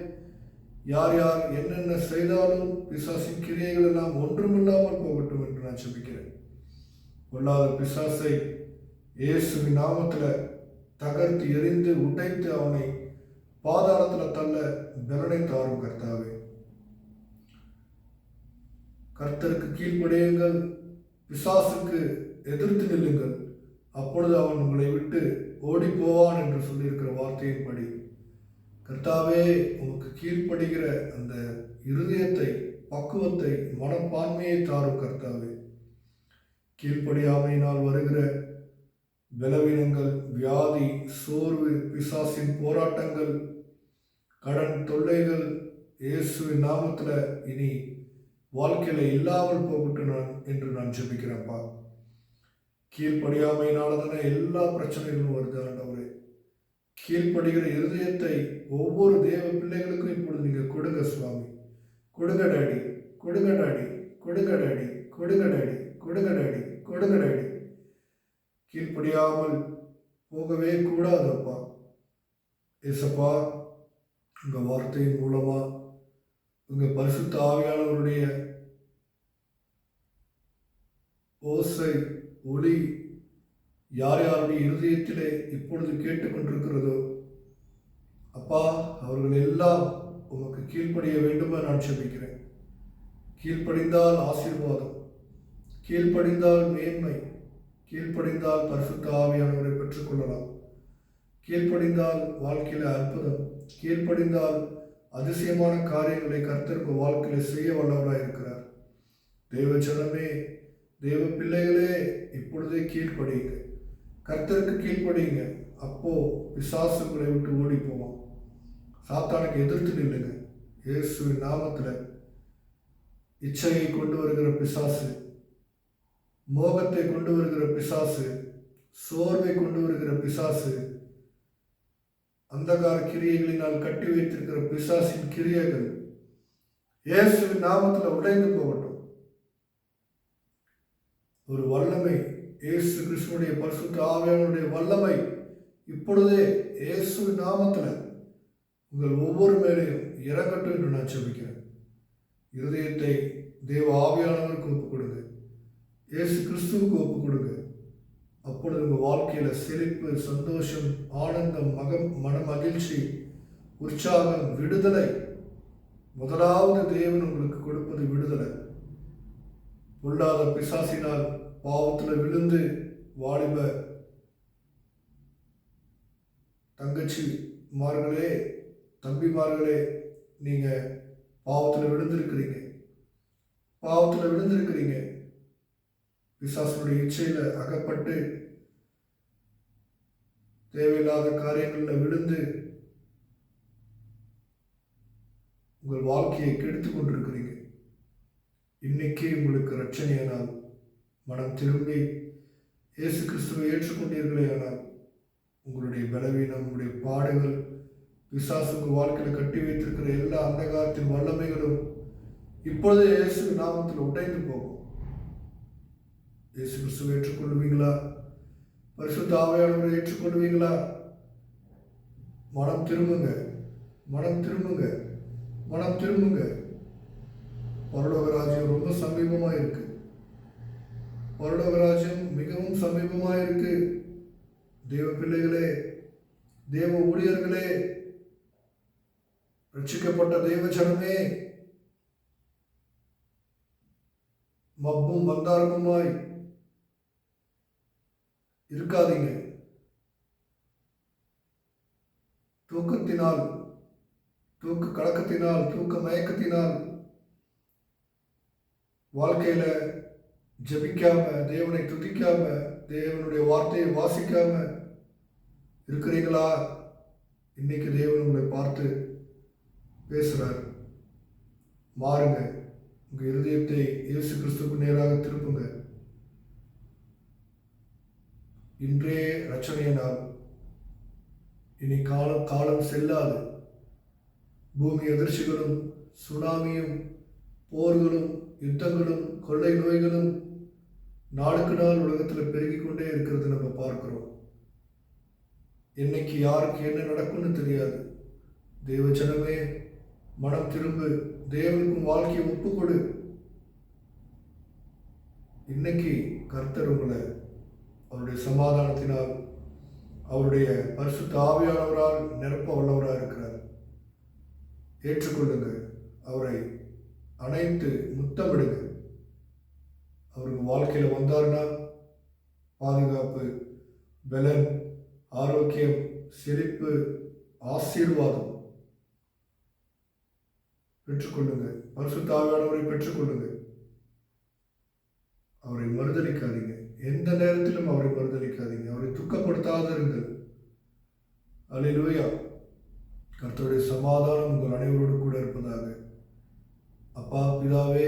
யார் யார் என்னென்ன செய்தாலும் பிசாசின் கிரியைகள் எல்லாம் ஒன்றுமில்லாமல் போகட்டும் என்று நான் ஜெபிக்கிறேன். பொல்லாத பிசாசை இயேசுவின் நாமத்தில் தகர்த்து எரிந்து உடைத்து அவனை பாதாளத்தில் தள்ள பலனை தாரும் கர்த்தாவே. கர்த்தருக்கு கீழ்ப்படியுங்கள், பிசாசுக்கு எதிர்த்து நில்லுங்கள், அப்பொழுது அவன் உங்களை விட்டு ஓடி போவான் என்று சொல்லியிருக்கிற வார்த்தையின்படி கர்த்தாவே உமக்கு கீழ்ப்படுகிற அந்த இருதயத்தை, பக்குவத்தை, மனப்பான்மையை தாரும் கர்த்தாவே. கீழ்ப்படியாமையினால் வருகிற பலவீனங்கள், வியாதி, சோர்வு, பிசாசின் போராட்டங்கள், கடன் தொல்லைகள் இயேசுவின் நாமத்தில் இனி வாழ்க்கையில இல்லாமல் போகட்டும் என்று நான் ஜெபிக்கிறேன்ப்பா. கீழ்ப்படியாமையினால தானே எல்லா பிரச்சனைகளும் வருது ஆண்டவரே. கீழ்ப்படுகிற இருதயத்தை ஒவ்வொரு தேவ பிள்ளைகளுக்கும் இப்பொழுது நீங்க கொடுங்க சுவாமி. கொடுங்க டாடி, கொடுங்க டாடி, கொடுங்க டாடி, கொடுங்க டாடி, கொடுங்க டாடி, கொடுங்க டாடி. கீழ்ப்படியாமல் போகவே கூடாதப்பா. ஏசப்பா, உங்க வார்த்தையின் மூலமா உங்க பரிசுத்த ஆவியானவருடைய ஓசை, ஒளி யார் யாருடைய இருதயத்திலே இப்பொழுது கேட்டுக்கொண்டிருக்கிறதோ அப்பா, அவர்கள் எல்லாம் உமக்கு கீழ்ப்படிய வேண்டுமா நான் ஜெபிக்கிறேன். கீழ்ப்படிந்தால் ஆசீர்வாதம், கீழ்ப்படிந்தால் மேன்மை, கீழ்ப்படிந்தால் பரிசுத்த ஆவியானவரை பெற்றுக்கொள்ளலாம், கீழ்ப்படிந்தால் வாழ்க்கையில அற்புதம், கீழ்ப்படிந்தால் அதிசயமான காரியங்களை கர்த்தருக்கு வாழ்க்கையில செய்ய வல்லவராய் இருக்கிறார். தேவ ஜனமே, தேவ பிள்ளைகளே, இப்பொழுதே கீழ்ப்படியுங்க, கர்த்தருக்கு கீழ்ப்படியுங்க. அப்போ பிசாசு உங்களை விட்டு ஓடி போவான். சாத்தானுக்கு எதிர்த்து நில்லுங்க இயேசுவின் நாமத்துல. இச்சையை கொண்டு வருகிற பிசாசு, மோகத்தை கொண்டு வருகிற பிசாசு, சோர்வை கொண்டு வருகிற பிசாசு, அந்தகார கிரியைகளினால் கட்டி வைத்திருக்கிற பிசாசின் கிரியைகள் இயேசுவின் நாமத்தில் உடைந்து போகட்டும். ஒரு வல்லமை, இயேசு கிறிஸ்துவுடைய பரிசுத்த ஆவியானவருடைய வல்லமை இப்பொழுதே இயேசுவின் நாமத்தில் உங்கள் ஒவ்வொரு மேலையும் இறங்கட்டும் என்று நான் ஜெபிக்கிறேன். இருதயத்தை தேவ ஆவியானவருக்கு ஒப்புக் கொடுங்க, இயேசு கிறிஸ்துவுக்கு ஒப்புக் கொடுங்க. அப்பொழுது உங்கள் வாழ்க்கையில செழிப்பு, சந்தோஷம், ஆனந்தம், மன மகிழ்ச்சி, உற்சாகம், விடுதலை. முதலாவது தேவன் உங்களுக்கு கொடுப்பது விடுதலை. பொல்லாத பிசாசினால் பாவத்தில் விழுந்து வாலிப தங்கச்சிமார்களே, தம்பிமார்களே, நீங்க பாவத்தில் விழுந்திருக்கிறீங்க. பிசாசுடைய இச்சையில அகப்பட்டு தேவையில்லாத காரியங்களில் விழுந்து உங்கள் வாழ்க்கையை கெடுத்து கொண்டிருக்கிறீங்க. இன்னைக்கு உங்களுக்கு ரட்சணையானால், மனம் திரும்பி இயேசு கிறிஸ்துவை ஏற்றுக்கொண்டீர்களே ஆனால், உங்களுடைய பலவீனம், உங்களுடைய பாடுகள், பிசாசு உங்கள் வாழ்க்கையில் கட்டி வைத்திருக்கிற எல்லா அந்தகாரத்தின் வல்லமைகளும் இப்பொழுது இயேசு நாமத்தில் உடைந்து போகும். இயேசு கிறிஸ்துவை ஏற்றுக்கொள்வீங்களா? பரிசுத்த ஆவியானவரை ஏற்றுக்கொள்வீங்களா? மனம் திரும்புங்க, மனம் திரும்புங்க, மனம் திரும்புங்க. பரலோக ராஜ்யம் ரொம்ப சமீபமா இருக்கு. பரலோக ராஜ்யம் மிகவும் சமீபமா இருக்கு. தேவ பிள்ளைகளே, தேவ ஊழியர்களே, ரட்சிக்கப்பட்ட தேவ ஜனமே, மப்பும் மந்தாரமுமாய் இருக்காதீங்க. தூக்கத்தினால், தூக்க கலக்கத்தினால், தூக்க மயக்கத்தினால் வாழ்க்கையில ஜெபிக்காம, தேவனை துதிக்காம, தேவனுடைய வார்த்தையை வாசிக்காம இருக்கிறீங்களா? இன்னைக்கு தேவன் உங்களை பார்த்து பேசுறார். மாறுங்க, உங்க இருதயத்தை இயேசு கிறிஸ்துவுக்கு நேராக திருப்புங்க. இன்றே ரட்சணைய நாள். இனி காலம் செல்லாது. பூமி அதிர்ச்சிகளும், சுனாமியும், போர்களும், யுத்தங்களும், கொள்ளை நோய்களும் நாளுக்கு நாள் உலகத்தில் பெருகிக் கொண்டே இருக்கிறது நம்ம பார்க்கிறோம். என்னைக்கு யாருக்கு என்ன நடக்கும்னு தெரியாது. தேவ ஜனமே, மனம் திரும்பு, தேவனுக்கும் வாழ்க்கையை ஒப்புக்கொடு. இன்னைக்கு கர்த்தர் உங்களை அவருடைய சமாதானத்தினால் அவருடைய பரிசுத்த ஆவியானவரால் நிரப்ப வல்லவராக இருக்கிறார். ஏற்றுக்கொள்ளுங்க, அவரை அனைத்து முத்தமிடுங்க. அவருக்கு வாழ்க்கையில் வந்தார்னா பாதுகாப்பு, பலன், ஆரோக்கியம், செழிப்பு, ஆசீர்வாதம் பெற்றுக்கொள்ளுங்க. பரிசுத்த ஆவியானவரை பெற்றுக்கொள்ளுங்க. அவரை மறுதலிக்காதீங்க. எந்த நேரத்திலும் அவரை மறுதலிக்காதீங்க. அவரை துக்கப்படுத்தாத இருங்கள். அல்லேலூயா. கர்த்தருடைய சமாதானம் உங்கள் அனைவரோடு கூட இருப்பதாக. அப்பா பிதாவே,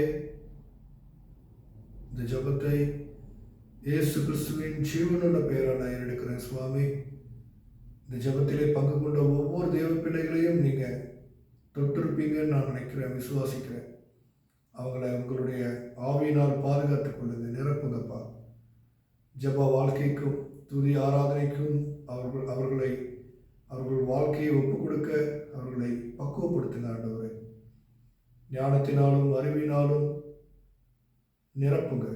இந்த ஜபத்தை இயேசு கிறிஸ்துவின் ஜீவனுள்ள பெயரால் நான் எடுக்கிறேன் சுவாமி. இந்த ஜபத்திலே பங்கு கொண்ட ஒவ்வொரு தேவ பிள்ளைகளையும் நீங்கள் தொட்டிருப்பீங்கன்னு நான் நினைக்கிறேன், விசுவாசிக்கிறேன். அவங்கள உங்களுடைய ஆவியினால் பாதுகாத்துக் கொள்ளுங்க, நிரப்புங்கப்பா. ஜப வாழ்க்கைக்கும் துதி ஆராதனைக்கும் அவர்கள் வாழ்க்கையை ஒப்புக் கொடுக்க அவர்களை பக்குவப்படுத்துங்க ஆண்டவரே. ஞானத்தினாலும் அறிவினாலும் நிரப்புங்க.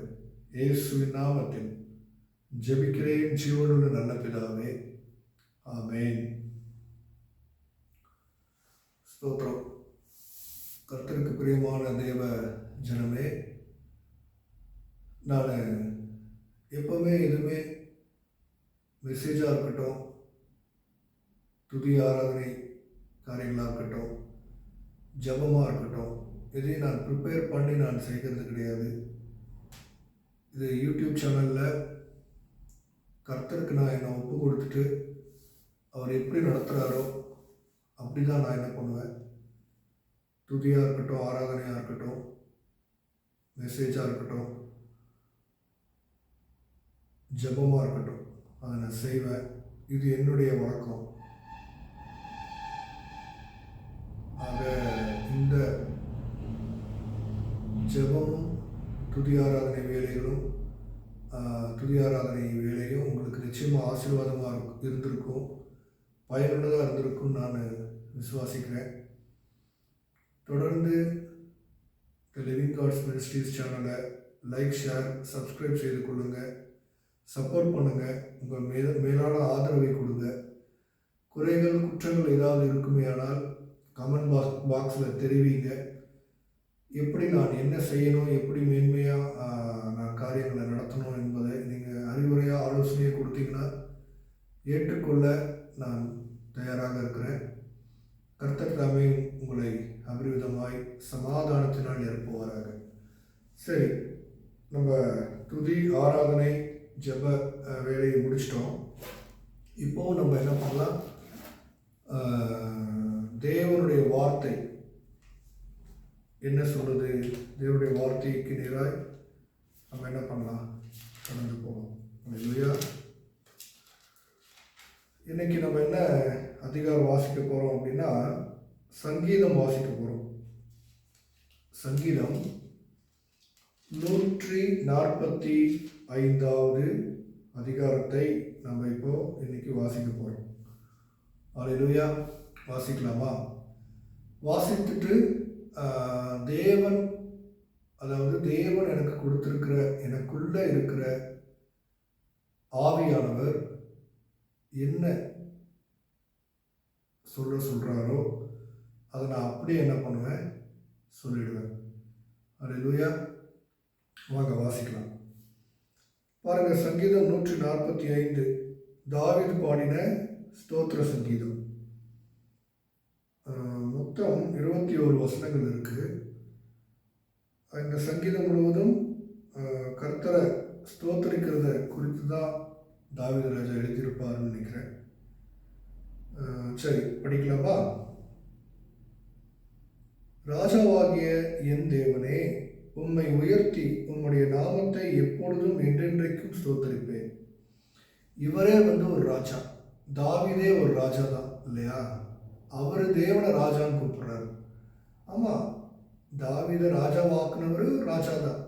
இயேசுவின் நாமத்தில் ஜெபிக்கிறேன் ஜீவனுள்ள நல்ல பிதாவே, ஆமென். ஸ்தோத்திரம். கர்த்தருக்கு பிரியமான தேவ ஜனமே, நான் எப்பவுமே எதுவுமே மெசேஜாக இருக்கட்டும், துதி ஆராதனை காரியங்களாக இருக்கட்டும், ஜபமாக இருக்கட்டும், இதையும் நான் ப்ரிப்பேர் பண்ணி நான் செய்கிறது கிடையாது. இது யூடியூப் சேனலில் கர்த்தருக்கு நான் என்னை ஒப்பு கொடுத்துட்டு அவர் எப்படி நடத்துகிறாரோ அப்படி தான் நான் என்ன பண்ணுவேன். துதியாக இருக்கட்டும், ஆராதனையாக இருக்கட்டும், மெசேஜாக இருக்கட்டும், ஜபமாக இருக்கட்டும், அதை நான் செய்வேன். இது என்னுடைய வழக்கம். ஆக இந்த ஜபமும் துதி ஆராதனை வேலையும் உங்களுக்கு நிச்சயமாக ஆசீர்வாதமாக இருந்திருக்கும், பயனுள்ளதாக இருந்திருக்கும் நான் விசுவாசிக்கிறேன். தொடர்ந்து த லிவிங் காட்ஸ் மினிஸ்ட்ரீஸ் சேனலை லைக், ஷேர், சப்ஸ்கிரைப் செய்து கொள்ளுங்கள். சப்போர்ட் பண்ணுங்கள். உங்கள் மேலான ஆதரவை கொடுங்க. குறைகள், குற்றங்கள் ஏதாவது இருக்குமே ஆனால் கமெண்ட் பாக்ஸில் தெரிவிங்க. எப்படி நான் என்ன செய்யணும், எப்படி மேன்மையாக நான் காரியங்களை நடத்தணும் என்பதை நீங்கள் அறிவுரையாக ஆலோசனையை கொடுத்தீங்கன்னா ஏற்றுக்கொள்ள நான் தயாராக இருக்கிறேன். கர்த்தர் தாமே உங்களை அபரிவிதமாய் சமாதானத்தினால் நிரப்புவாராக. சரி, நம்ம துதி ஆராதனை ஜப வேலையை முடிச்சிட்டோம். இப்போது நம்ம என்ன பண்ணலாம், தேவனுடைய வார்த்தை என்ன சொல்லுது, தேவனுடைய வார்த்தைக்கு நேராக நம்ம என்ன பண்ணலாம், கடந்து போகலாம். இல்லையா? இன்னைக்கு நம்ம என்ன அதிகாரம் வாசிக்க போகிறோம் அப்படின்னா, சங்கீதம் வாசிக்க போகிறோம். சங்கீதம் 145வது அதிகாரத்தை நம்ம இப்போ இன்னைக்கு வாசிக்க போகிறோம். அல்லேலூயா. வாசிக்கலாமா? வாசித்துட்டு தேவன் எனக்கு கொடுத்திருக்கிற, எனக்குள்ள இருக்கிற ஆவியானவர் என்ன சொல்றாரோ அதை நான் அப்படியே என்ன பண்ணுவேன், சொல்லிடுவேன். அல்லேலூயா. வாங்க வாசிக்கலாம். பாருங்க, சங்கீதம் 145 தாவீது பாடின ஸ்தோத்திர சங்கீதம். மொத்தம் 21 வசனங்கள் இருக்கு. இந்த சங்கீதம் முழுவதும் கர்த்தரை ஸ்தோத்தரிக்கிறத குறித்து தான் தாவீது ராஜா எழுதியிருப்பாருன்னு நினைக்கிறேன். சரி, படிக்கலாமா? ராஜாவாகிய என் தேவனே, உம்மை உயர்த்தி உம்முடைய நாமத்தை எப்பொழுதும் என்றென்றைக்கும் ஸ்தோத்தரிப்பேன். இவரே ஒரு ராஜா, தாவீதே ஒரு ராஜா தான் இல்லையா? அவர் தேவனை ராஜான்னு கூப்பிடுறாரு. ஆமாம், தாவீதை ராஜாவாக்குனவர் ராஜா தான்.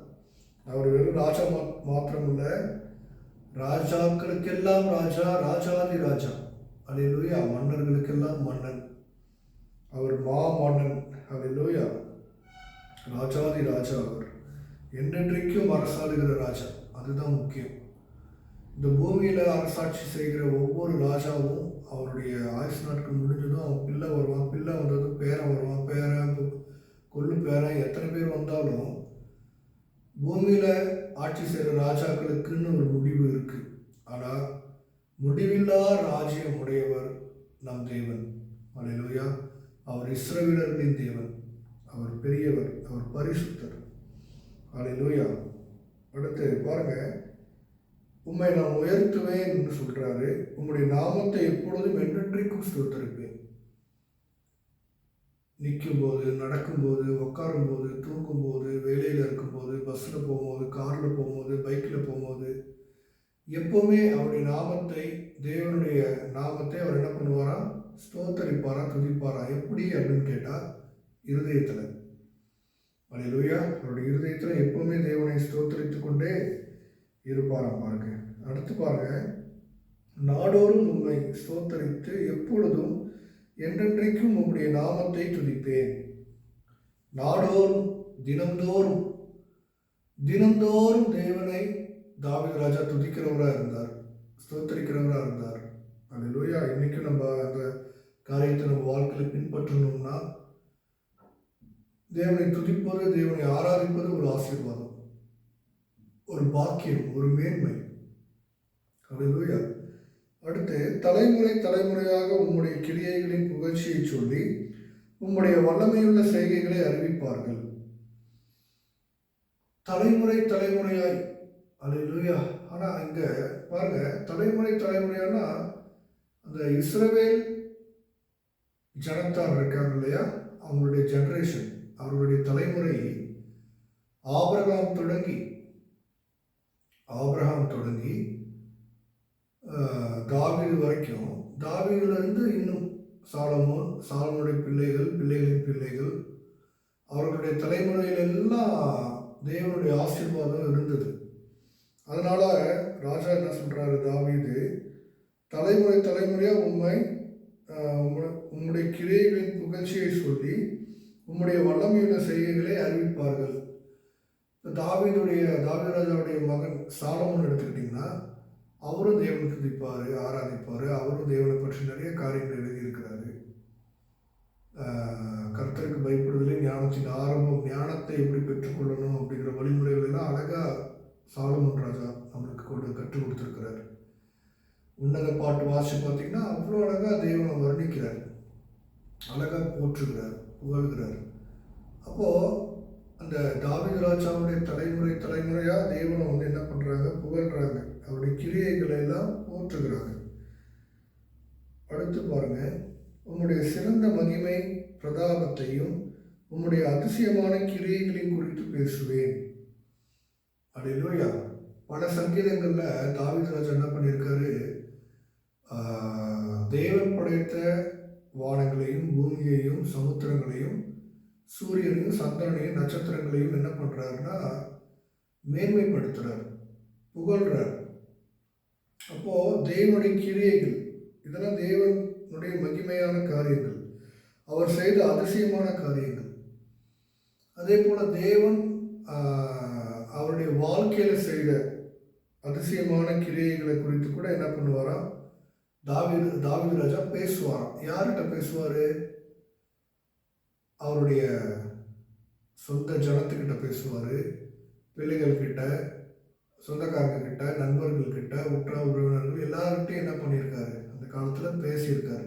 அவர் வெறும் ராஜா மாத்திரம் இல்லை, ராஜாக்களுக்கெல்லாம் ராஜா, ராஜாதி ராஜா. அல்லேலூயா. மன்னர்களுக்கெல்லாம் மன்னன். அவர் மன்னன். அல்லேலூயா. ராஜாதி ராஜா. அவர் என்றென்றைக்கும் அரசாளுகிற ராஜா. அதுதான் முக்கியம். இந்த பூமியில் அரசாட்சி செய்கிற ஒவ்வொரு ராஜாவும் அவருடைய ஆயுசு நாட்கள் முடிஞ்சதும் அவன் பிள்ளை வருவான், பிள்ளை வந்ததும் பேரன் வருவான், பேரன் கொள்ளு பேரன் எத்தனை பேர் வந்தாலும் பூமியில் ஆட்சி செய்கிற ராஜாக்களுக்குன்னு ஒரு முடிவு இருக்குது. ஆனால் முடிவில்லா ராஜ்யம் உடையவர் நம் தேவன். அல்லேலூயா. அவர் இஸ்ரவேலர்களின் தேவன், அவர் பெரியவர், அவர் பரிசுத்தர். அல்லேலூயா. அடுத்து பாருங்க, உம்மை நான் உயர்த்துவேன் என்று சொல்றாரு. உம்முடைய நாமத்தை எப்பொழுதும் என்றென்றைக்கும் ஸ்தோத்தரிப்பேன். நிற்கும்போது, நடக்கும்போது, உட்காரும்போது, தூங்கும்போது, வேலையில் இருக்கும்போது, பஸ்ஸில் போகும்போது, காரில் போகும்போது, பைக்கில் போகும்போது, எப்போவுமே அவருடைய நாமத்தை, தேவனுடைய நாமத்தை அவர் என்ன பண்ணுவாராம்? ஸ்தோத்தரிப்பாரா, துதிப்பாரா. எப்படி அப்படின்னு கேட்டால் இருதயத்தில். அல்லேலூயா. அவருடைய இருதயத்தில் எப்போவுமே தேவனை ஸ்தோத்தரித்து கொண்டே இருப்பாராம். பாருங்க, அடுத்து பாருங்க, நாடோறும் உம்மை ஸ்தோத்தரித்து எப்பொழுதும் என்றென்றைக்கும் உம்முடைய நாமத்தை துதிப்பேன். நாடோறும், தினந்தோறும் தினந்தோறும் தேவனை தாவீது ராஜா துதிக்கிறவராக இருந்தார், ஸ்தோத்தரிக்கிறவராக இருந்தார். அல்லேலூயா. இன்னைக்கும் நம்ம அந்த காரியத்தை நம்ம வாழ்க்கையில் பின்பற்றணும்னா தேவனை துதிப்பது, தேவனை ஆராதிப்பது ஒரு ஆசீர்வாதம், ஒரு பாக்கியம், ஒரு மேன்மை. அல்லேலூயா. அடுத்து, தலைமுறை தலைமுறையாக உம்முடைய கிரியைகளின் புகழ்ச்சியை சொல்லி உம்முடைய வல்லமையுள்ள செய்கைகளை அறிவிப்பார்கள். தலைமுறை தலைமுறையாய். அல்லேலூயா. ஆனால் இங்கே பாருங்க, தலைமுறை தலைமுறையானா அந்த இஸ்ரவேல் ஜனத்தார் இருக்காங்க இல்லையா, அவங்களுடைய ஜெனரேஷன், அவர்களுடைய தலைமுறை ஆபிரகாம் தொடங்கி தாவீது வரைக்கும், தாவீதுலேருந்து இன்னும் சாலமோனுடைய பிள்ளைகள், பிள்ளைகளின் பிள்ளைகள், அவர்களுடைய தலைமுறையிலெல்லாம் தேவனுடைய ஆசீர்வாதம் இருந்தது. அதனால ராஜா என்ன சொல்றாரு, தாவீது தலைமுறை தலைமுறையாக உம்முடைய கிரியைகளின் புகழ்ச்சியை சொல்லி உம்முடைய வல்லமையுள்ள செய்கைகளை அறிவிப்பார்கள். தாவீது ராஜாவுடைய மகன் சாலமோன் எடுத்துக்கிட்டிங்கன்னா, அவரும் தேவனை துதிப்பார், ஆராதிப்பார். அவரும் தேவனை பற்றி நிறைய காரியங்கள் எழுதியிருக்கிறாரு. கர்த்தருக்கு பயப்படுவதிலே ஞானத்தின் ஆரம்பம், ஞானத்தை எப்படி பெற்றுக்கொள்ளணும் அப்படிங்கிற வழிமுறைகள் எல்லாம் அழகாக சாலமோன் ராஜா நம்மளுக்கு கற்றுக் கொடுத்துருக்கிறார். உன்னத பாட்டு வாசி பார்த்தீங்கன்னா அவ்வளோ அழகாக தேவனை வர்ணிக்கிறார், அழகாக போற்றுகிறார், புகழ்கிறார். அப்போது அந்த தாவீது ராஜாவுடைய தலைமுறை தலைமுறையாக தேவனை என்ன பண்ணுறாங்க? புகழ்கிறாங்க, அவருடைய கிரியைகளை எல்லாம் போற்றுகிறாங்க. அடுத்து பாருங்க, உம்முடைய சிறந்த மகிமை பிரதாபத்தையும் உம்முடைய அதிசயமான கிரியைகளையும் குறித்து பேசுவேன். அல்லேலூயா. பல சங்கீதங்களில் தாவீது ராஜா என்ன பண்ணியிருக்காரு? தேவன் படைத்த வானங்களையும் பூமியையும் சமுத்திரங்களையும் சூரியனையும் சந்திரனையும் நட்சத்திரங்களையும் என்ன பண்ணுறாருன்னா மேன்மைப்படுத்துகிறார், புகழ்கிறார். அப்போது தேவனுடைய கிரியைகள் இதெல்லாம் தேவனுடைய மகிமையான காரியங்கள், அவர் செய்த அதிசயமான காரியங்கள். அதே போல் தேவன் அவருடைய வாழ்க்கையில் செய்த அதிசயமான கிரியைகளை குறித்து கூட என்ன பண்ணுவாராம்? தாவீது ராஜா பேசுவாராம். யார்கிட்ட பேசுவார்? அவருடைய சொந்த ஜனத்துக்கிட்ட பேசுவார், பிள்ளைகள்கிட்ட, சொந்தக்காரங்கக்கிட்ட, நண்பர்கள்கிட்ட, உற்றார் உறவினர்கள் எல்லார்கிட்டையும் என்ன பண்ணியிருக்காரு? அந்த காலத்தில் பேசியிருக்காரு.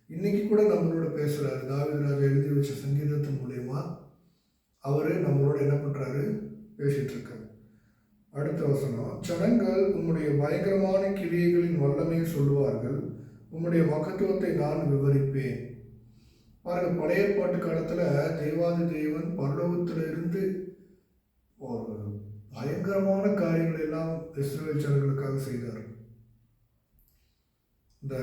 இன்றைக்கி கூட நம்மளோட பேசுகிறாரு. தாவீது ராஜா எழுதி வச்ச சங்கீதத்தின் மூலயமா அவர் நம்மளோட என்ன பண்ணுறாரு? பேசிகிட்டு இருக்காரு. அடுத்த வசனம், ஜனங்கள் உம்முடைய பயங்கரமான கிரியைகளின் வல்லமையை சொல்லுவார்கள், உம்முடைய மகத்துவத்தை நான் விவரிப்பேன். பாருங்கள், பழைய ஏற்பாட்டு காலத்தில் தேவாதி தேவன் பரலோகத்திலிருந்து ஒரு பயங்கரமான காரியங்கள் எல்லாம் இஸ்ரவேல் ஜனங்களுக்காக செய்தார். இந்த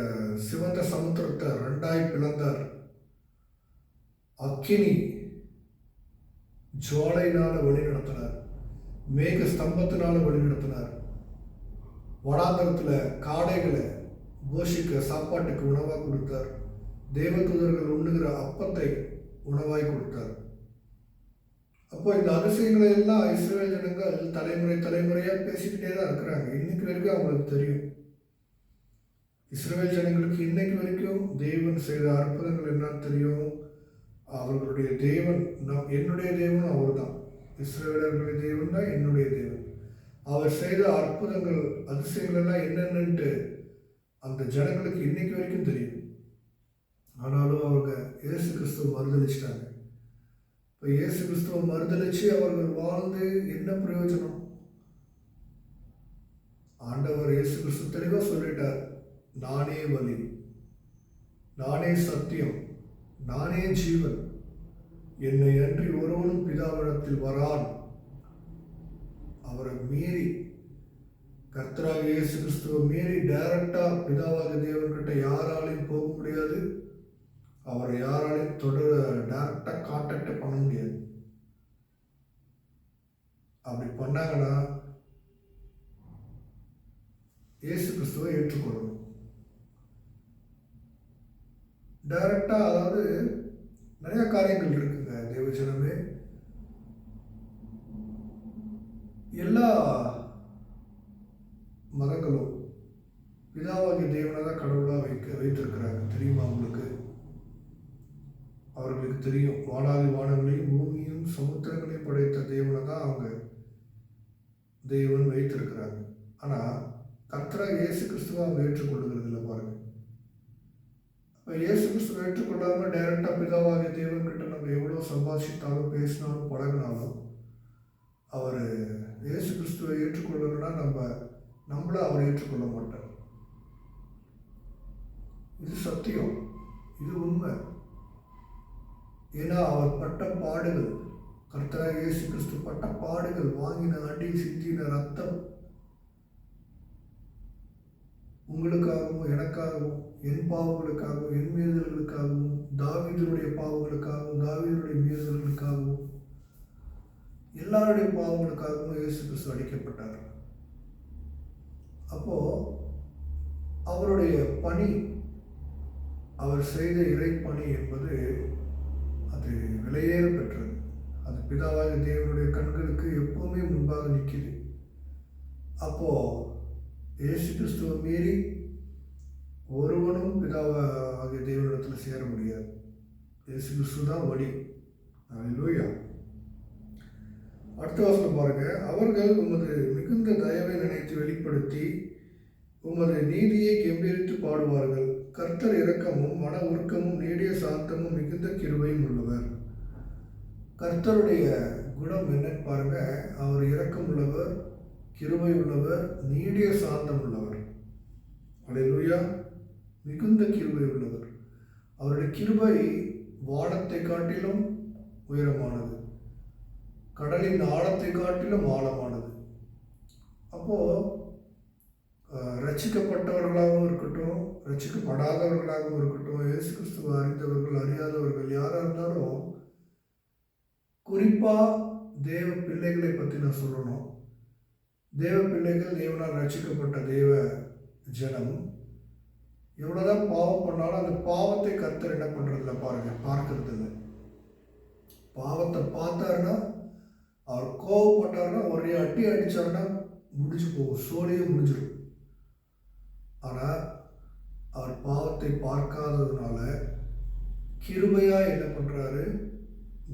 சிவந்த சமுத்திரத்தை 2ஆய் பிளந்தார். அக்கினி ஜுவாலையினால வழி நடத்தினார், மேக ஸ்தம்பத்தினால வழி நடத்தினார். வடாந்தரத்தில் காடைகளை போஷிக்க சாப்பாட்டுக்கு உணவாக கொடுத்தார். தேவதூதர்கள் உண்ணுகிற அப்பத்தை உணவாய் கொடுத்தார். அப்போ இந்த அதிசயங்களை எல்லாம் இஸ்ரவேல் ஜனங்கள் தலைமுறை தலைமுறையாக பேசிக்கிட்டே தான் இருக்கிறாங்க. இன்னைக்கு வரைக்கும் அவங்களுக்கு தெரியும். இஸ்ரவேல் ஜனங்களுக்கு இன்னைக்கு வரைக்கும் தேவன் செய்த அற்புதங்கள் என்னன்னு தெரியும். அவர்களுடைய தேவன் என்னுடைய தேவன் அவர் தான். இஸ்ரவேலர்களுடைய தேவன் தான் என்னுடைய தேவன். அவர் செய்த அற்புதங்கள் அதிசயங்கள் எல்லாம் என்னென்னட்டு அந்த ஜனங்களுக்கு இன்னைக்கு வரைக்கும் தெரியும். ஆனாலும் அவங்க இயேசு கிறிஸ்துவ மறுதளிச்சிட்டாங்க. இப்போ இயேசு கிறிஸ்துவ மறுதளிச்சு அவர்கள் வாழ்ந்து என்ன பிரயோஜனம்? ஆண்டவர் இயேசு கிறிஸ்து தெளிவாக சொல்லிட்டார், நானே வழி, நானே சத்தியம், நானே ஜீவன், என்னை அன்றி ஒருவனும் பிதாவிடத்தில் வரான். அவரை மீறி, கர்த்தராக இயேசு கிறிஸ்துவை மீறி டைரக்டா பிதாவாக தேவன்கிட்ட யாராலையும் போக முடியாது. அவரை யாராலையும் டைரக்டா கான்டாக்ட் பண்ண முடியாது. அப்படி பண்ணாங்கன்னா இயேசு கிறிஸ்துவை ஏற்றுக்கொள்ளணும். டைரக்டா, அதாவது நிறைய காரியங்கள் இருக்குங்க தேவஜனமே. எல்லா மதங்களும் பிதாவாகிய தேவனை தான் கடவுளாக வைத்திருக்கிறாங்க. தெரியுமா உங்களுக்கு? அவர்களுக்கு தெரியும், வானாதி வானங்களையும் பூமியும் சமுத்திரங்களையும் படைத்த தேவனை தான் அவங்க தேவன் வைத்திருக்கிறாங்க. ஆனால் கர்த்தராக இயேசு கிறிஸ்துவை அவங்க ஏற்றுக்கொள்ளுகிறது இல்லை. பாருங்க, இப்போ இயேசு கிறிஸ்துவை ஏற்றுக்கொள்ளாமல் டைரக்டாக பிதாவாகிய தேவன்கிட்ட நம்ம எவ்வளோ சம்பாஷித்தாலும் பேசினாலும் பழகினாலும் அவர் இயேசு கிறிஸ்துவை ஏற்றுக்கொள்ளணும்னா நம்மள அவர் ஏற்றுக்கொள்ள மாட்டார். இது சத்தியம், இது உண்மை. ஏன்னா அவர் பட்ட பாடுகள், கர்த்தராக இயேசு கிறிஸ்து பட்ட பாடுகள், வாங்கின அடி, சிந்தின ரத்தம், உங்களுக்காகவும் எனக்காகவும் என் பாவங்களுக்காகவும் என் மீறுதல்களுக்காகவும் தாவீதுடைய பாவங்களுக்காகவும் தாவீதுடைய மீறுதல்களுக்காகவும் எல்லாருடைய பாவங்களுக்காகவும் இயேசு கிறிஸ்து அடிக்கப்பட்டார். அப்போ அவருடைய பணி, அவர் செய்த இறைப்பணி என்பது அது விலையேற பெற்றது. அது பிதாவாகிய தேவனுடைய கண்களுக்கு எப்பவுமே முன்பாக நிற்கிது. அப்போ இயேசு கிறிஸ்துவை மீறி ஒருவனும் பிதாவாகிய தேவனிடத்தில் சேர முடியாது. இயேசு கிறிஸ்து தான் வழி. அல்லேலூயா. அடுத்த வசனம் பாருங்க. அவர்கள் உமது மிகுந்த தயவை நினைத்து வெளிப்படுத்தி உமது நீதியை கெம்பீரித்து பாடுவார்கள். கர்த்தர் இரக்கமும் மன உருக்கமும் நீடிய சாந்தமும் மிகுந்த கிருபையும் உள்ளவர். கர்த்தருடைய குணம் என்னன்னு பாருங்க. அவர் இரக்கம் உள்ளவர், கிருபை உள்ளவர், நீடிய சாந்தம் உள்ளவர். அல்லேலூயா. மிகுந்த கிருபை உள்ளவர். அவருடைய கிருபை வானத்தை காட்டிலும் உயரமானது, கடலின் ஆழத்தை காட்டிலும் ஆழமானது. அப்போ ரட்சிக்கப்பட்டவர்களாகவும் இருக்கட்டும், ரட்சிக்கப்படாதவர்களாகவும் இருக்கட்டும், இயேசு கிறிஸ்துவை அறிந்தவர்கள் அறியாதவர்கள் யாராக இருந்தாலும், குறிப்பாக தேவ பிள்ளைகளை பற்றி நான் சொல்லணும். தேவ பிள்ளைகள், தேவனால் ரட்சிக்கப்பட்ட தேவ ஜனம், எவ்வளோதான் பாவம் பண்ணாலும் அந்த பாவத்தை கர்த்தர் என்ன பண்ணுறதில்ல பாருங்க, பார்க்கறது இல்லை. பாவத்தை பார்த்தாருன்னா, அவர் கோவப்பட்டாருன்னா, ஒரே அட்டி அடித்தாருன்னா முடிஞ்சு போகும், சோழியே முடிஞ்சிடும். ஆனால் அவர் பாவத்தை பார்க்காததுனால கிருபையாக என்ன பண்ணுறாரு,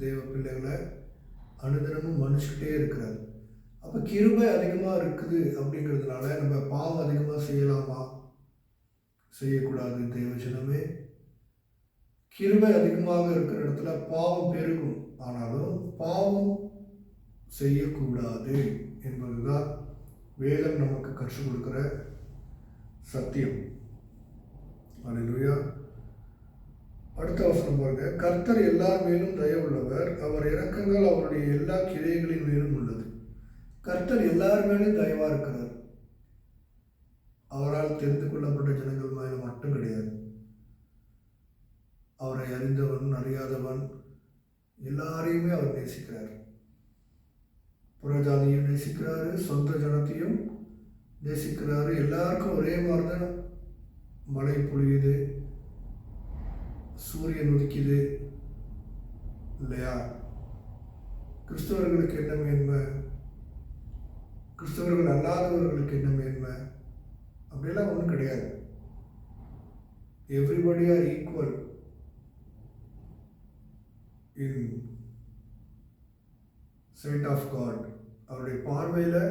தேவ பிள்ளைகளை அனுதினமும் மன்னிச்சுக்கிட்டே இருக்கிறாரு. அப்போ கிருபை அதிகமாக இருக்குது அப்படிங்கிறதுனால நம்ம பாவம் அதிகமாக செய்யலாமா? செய்யக்கூடாது. தேவஜனமே, கிருபை அதிகமாக இருக்கிற இடத்துல பாவம் பெருகும், ஆனாலும் பாவம் செய்யக்கூடாது என்பதுதான் வேதம் நமக்கு கற்றுக் கொடுக்கிற சத்தியம். அல்லேலூயா. அடுத்த வசனம் பாருங்க. கர்த்தர் எல்லார் மேலும் தயவுள்ளவர், அவர் இரக்கங்கள் அவருடைய எல்லா கிளைகளின் மேலும் உள்ளது. கர்த்தர் எல்லார் மேலும் தயவா இருக்கிறார். அவரால் தெரிந்து கொள்ளப்பட்ட ஜனங்கள் மேலும் மட்டும் கிடையாது. அவரை அறிந்தவன் அறியாதவன் எல்லாரையுமே அவர் நேசிக்கிறார். புறஜாதியும் நேசிக்கிறாரு, சொந்த ஜனத்தையும் நேசிக்கிறாரு. எல்லாருக்கும் ஒரே மாதிரி தான் மழை பொழியுது, சூரியன் உதிக்குது இல்லையா? கிறிஸ்தவர்களுக்கு என்ன மேன்மை, கிறிஸ்தவர்கள் அல்லாதவர்களுக்கு என்ன மேன்மை, அப்படிலாம் ஒன்றும் கிடையாது. Everybody are equal in sight of God. அவருடைய பார்வையில்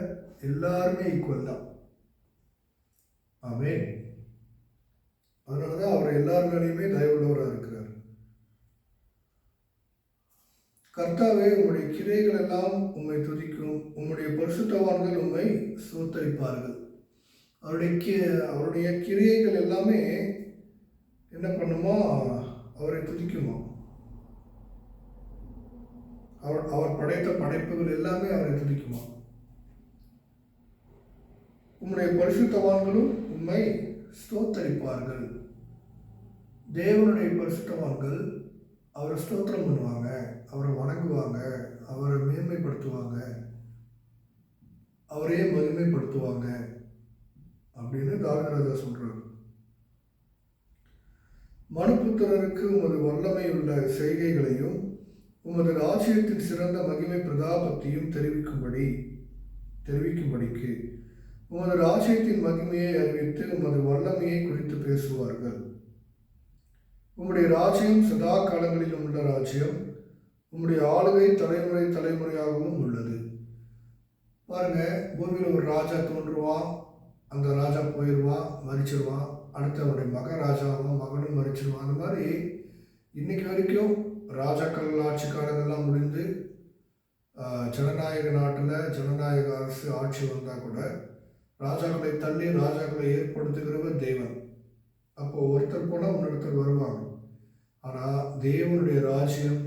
எல்லாருமே ஈக்குவல் தான். ஆமென். அதனால தான் அவர் எல்லார் மேலேயுமே தயவுள்ளவராக இருக்கிறார். கர்த்தாவே, உம்முடைய கிரியைகள் எல்லாம் உம்மை துதிக்கும், உம்முடைய பரிசுத்தவான்கள் உம்மை ஸ்தோத்தரிப்பார்கள். அவருடைய கிரியைகள் எல்லாமே என்ன பண்ணுமா? அவரை துதிக்குமா? அவர் படைத்த படைப்புகள் எல்லாமே அவரை துதிக்குமா? உம்முடைய பரிசுத்தவான்களும் உம்மை ஸ்தோத்தரிப்பார்கள். தேவனுடைய பரிசுத்தவான்கள் அவரை ஸ்தோத்திரம் பண்ணுவாங்க, அவரை வணங்குவாங்க, அவரை மேன்மைப்படுத்துவாங்க, அவரையே மகிமைப்படுத்துவாங்க அப்படின்னு தாவீது சொல்றாரு. மனுபுத்திரருக்கு உமது வல்லமை உள்ள செய்கைகளையும் உமது ராஜ்யத்தின் சிறந்த மகிமை பிரதாபத்தையும் தெரிவிக்கும்படிக்கு உமது ராஜ்யத்தின் மகிமையை அறிவித்து உமது வல்லமையை குறித்து பேசுவார்கள். உம்முடைய ராஜ்யம் சதா காலங்களிலும் உள்ள ராஜ்யம், உம்முடைய ஆளுகை தலைமுறை தலைமுறையாகவும் உள்ளது. பாருங்க, பூமியில் ஒரு ராஜா தோன்றுவான், அந்த ராஜா போயிடுவான், மறிச்சிருவான், அடுத்து அவருடைய மகனும் மறிச்சிருவான். அந்த மாதிரி இன்னைக்கு வரைக்கும் ராஜாக்கள் ஆட்சி காலங்கள்லாம் முடிந்து ஜனநாயக நாட்டில் ஜனநாயக அரசு ஆட்சி வந்தால் கூட ராஜாக்களை தள்ளி ராஜாக்களை ஏற்படுத்துகிறவர் தேவன். அப்போது ஒருத்தர் போனால் இன்னொருத்தர் வருவாங்க. ஆனால் தேவனுடைய ராஜ்யம்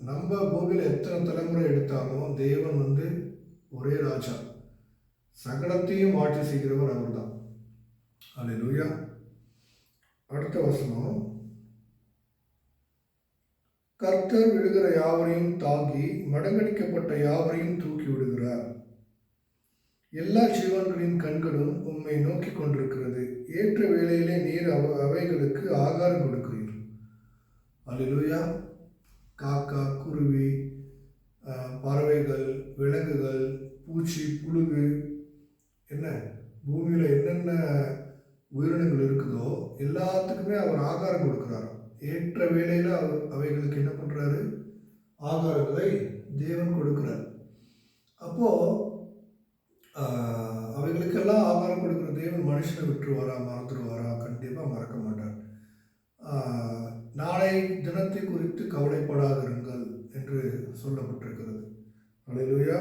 நம்ம பூமியில் எத்தனை தலைமுறை எடுத்தாலும் தேவன் ஒரே ராஜா, சகலத்தையும் ஆட்சி செய்கிறவர் அவர் தான். அல்லேலூயா. அடுத்த வசனம், கர்த்தர் விடுகிற யாவரையும் தாங்கி மடங்கடிக்கப்பட்ட யாவரையும் தூக்கி விடுகிறார். எல்லா ஜீவன்களின் கண்களும் உம்மை நோக்கி கொண்டிருக்கிறது. ஏற்ற வேளையிலே நீர் அவைகளுக்கு ஆகாரம் கொடுக்கிறீர். அல்லேலூயா. காக்கா, குருவி, பறவைகள், விலங்குகள், பூச்சி, புழுகு, என்ன பூமியில் என்னென்ன உயிரினங்கள் இருக்குதோ எல்லாத்துக்குமே அவர் ஆகாரம் கொடுக்குறார். ஏற்ற வேளையில் அவர் அவைகளுக்கு என்ன பண்ணுறாரு? ஆகாரங்களை தேவன் கொடுக்குறார். அப்போது அவைகளுக்கெல்லாம் ஆகாரம் கொடுக்குற தேவன் மனுஷனை விட்டுருவாரா, மறந்துடுவாரா? கண்டிப்பாக மறக்க மாட்டார். நாளை தினத்தை குறித்து கவலைப்படாதிருங்கள் என்று சொல்லப்பட்டிருக்கிறது. அல்லேலூயா.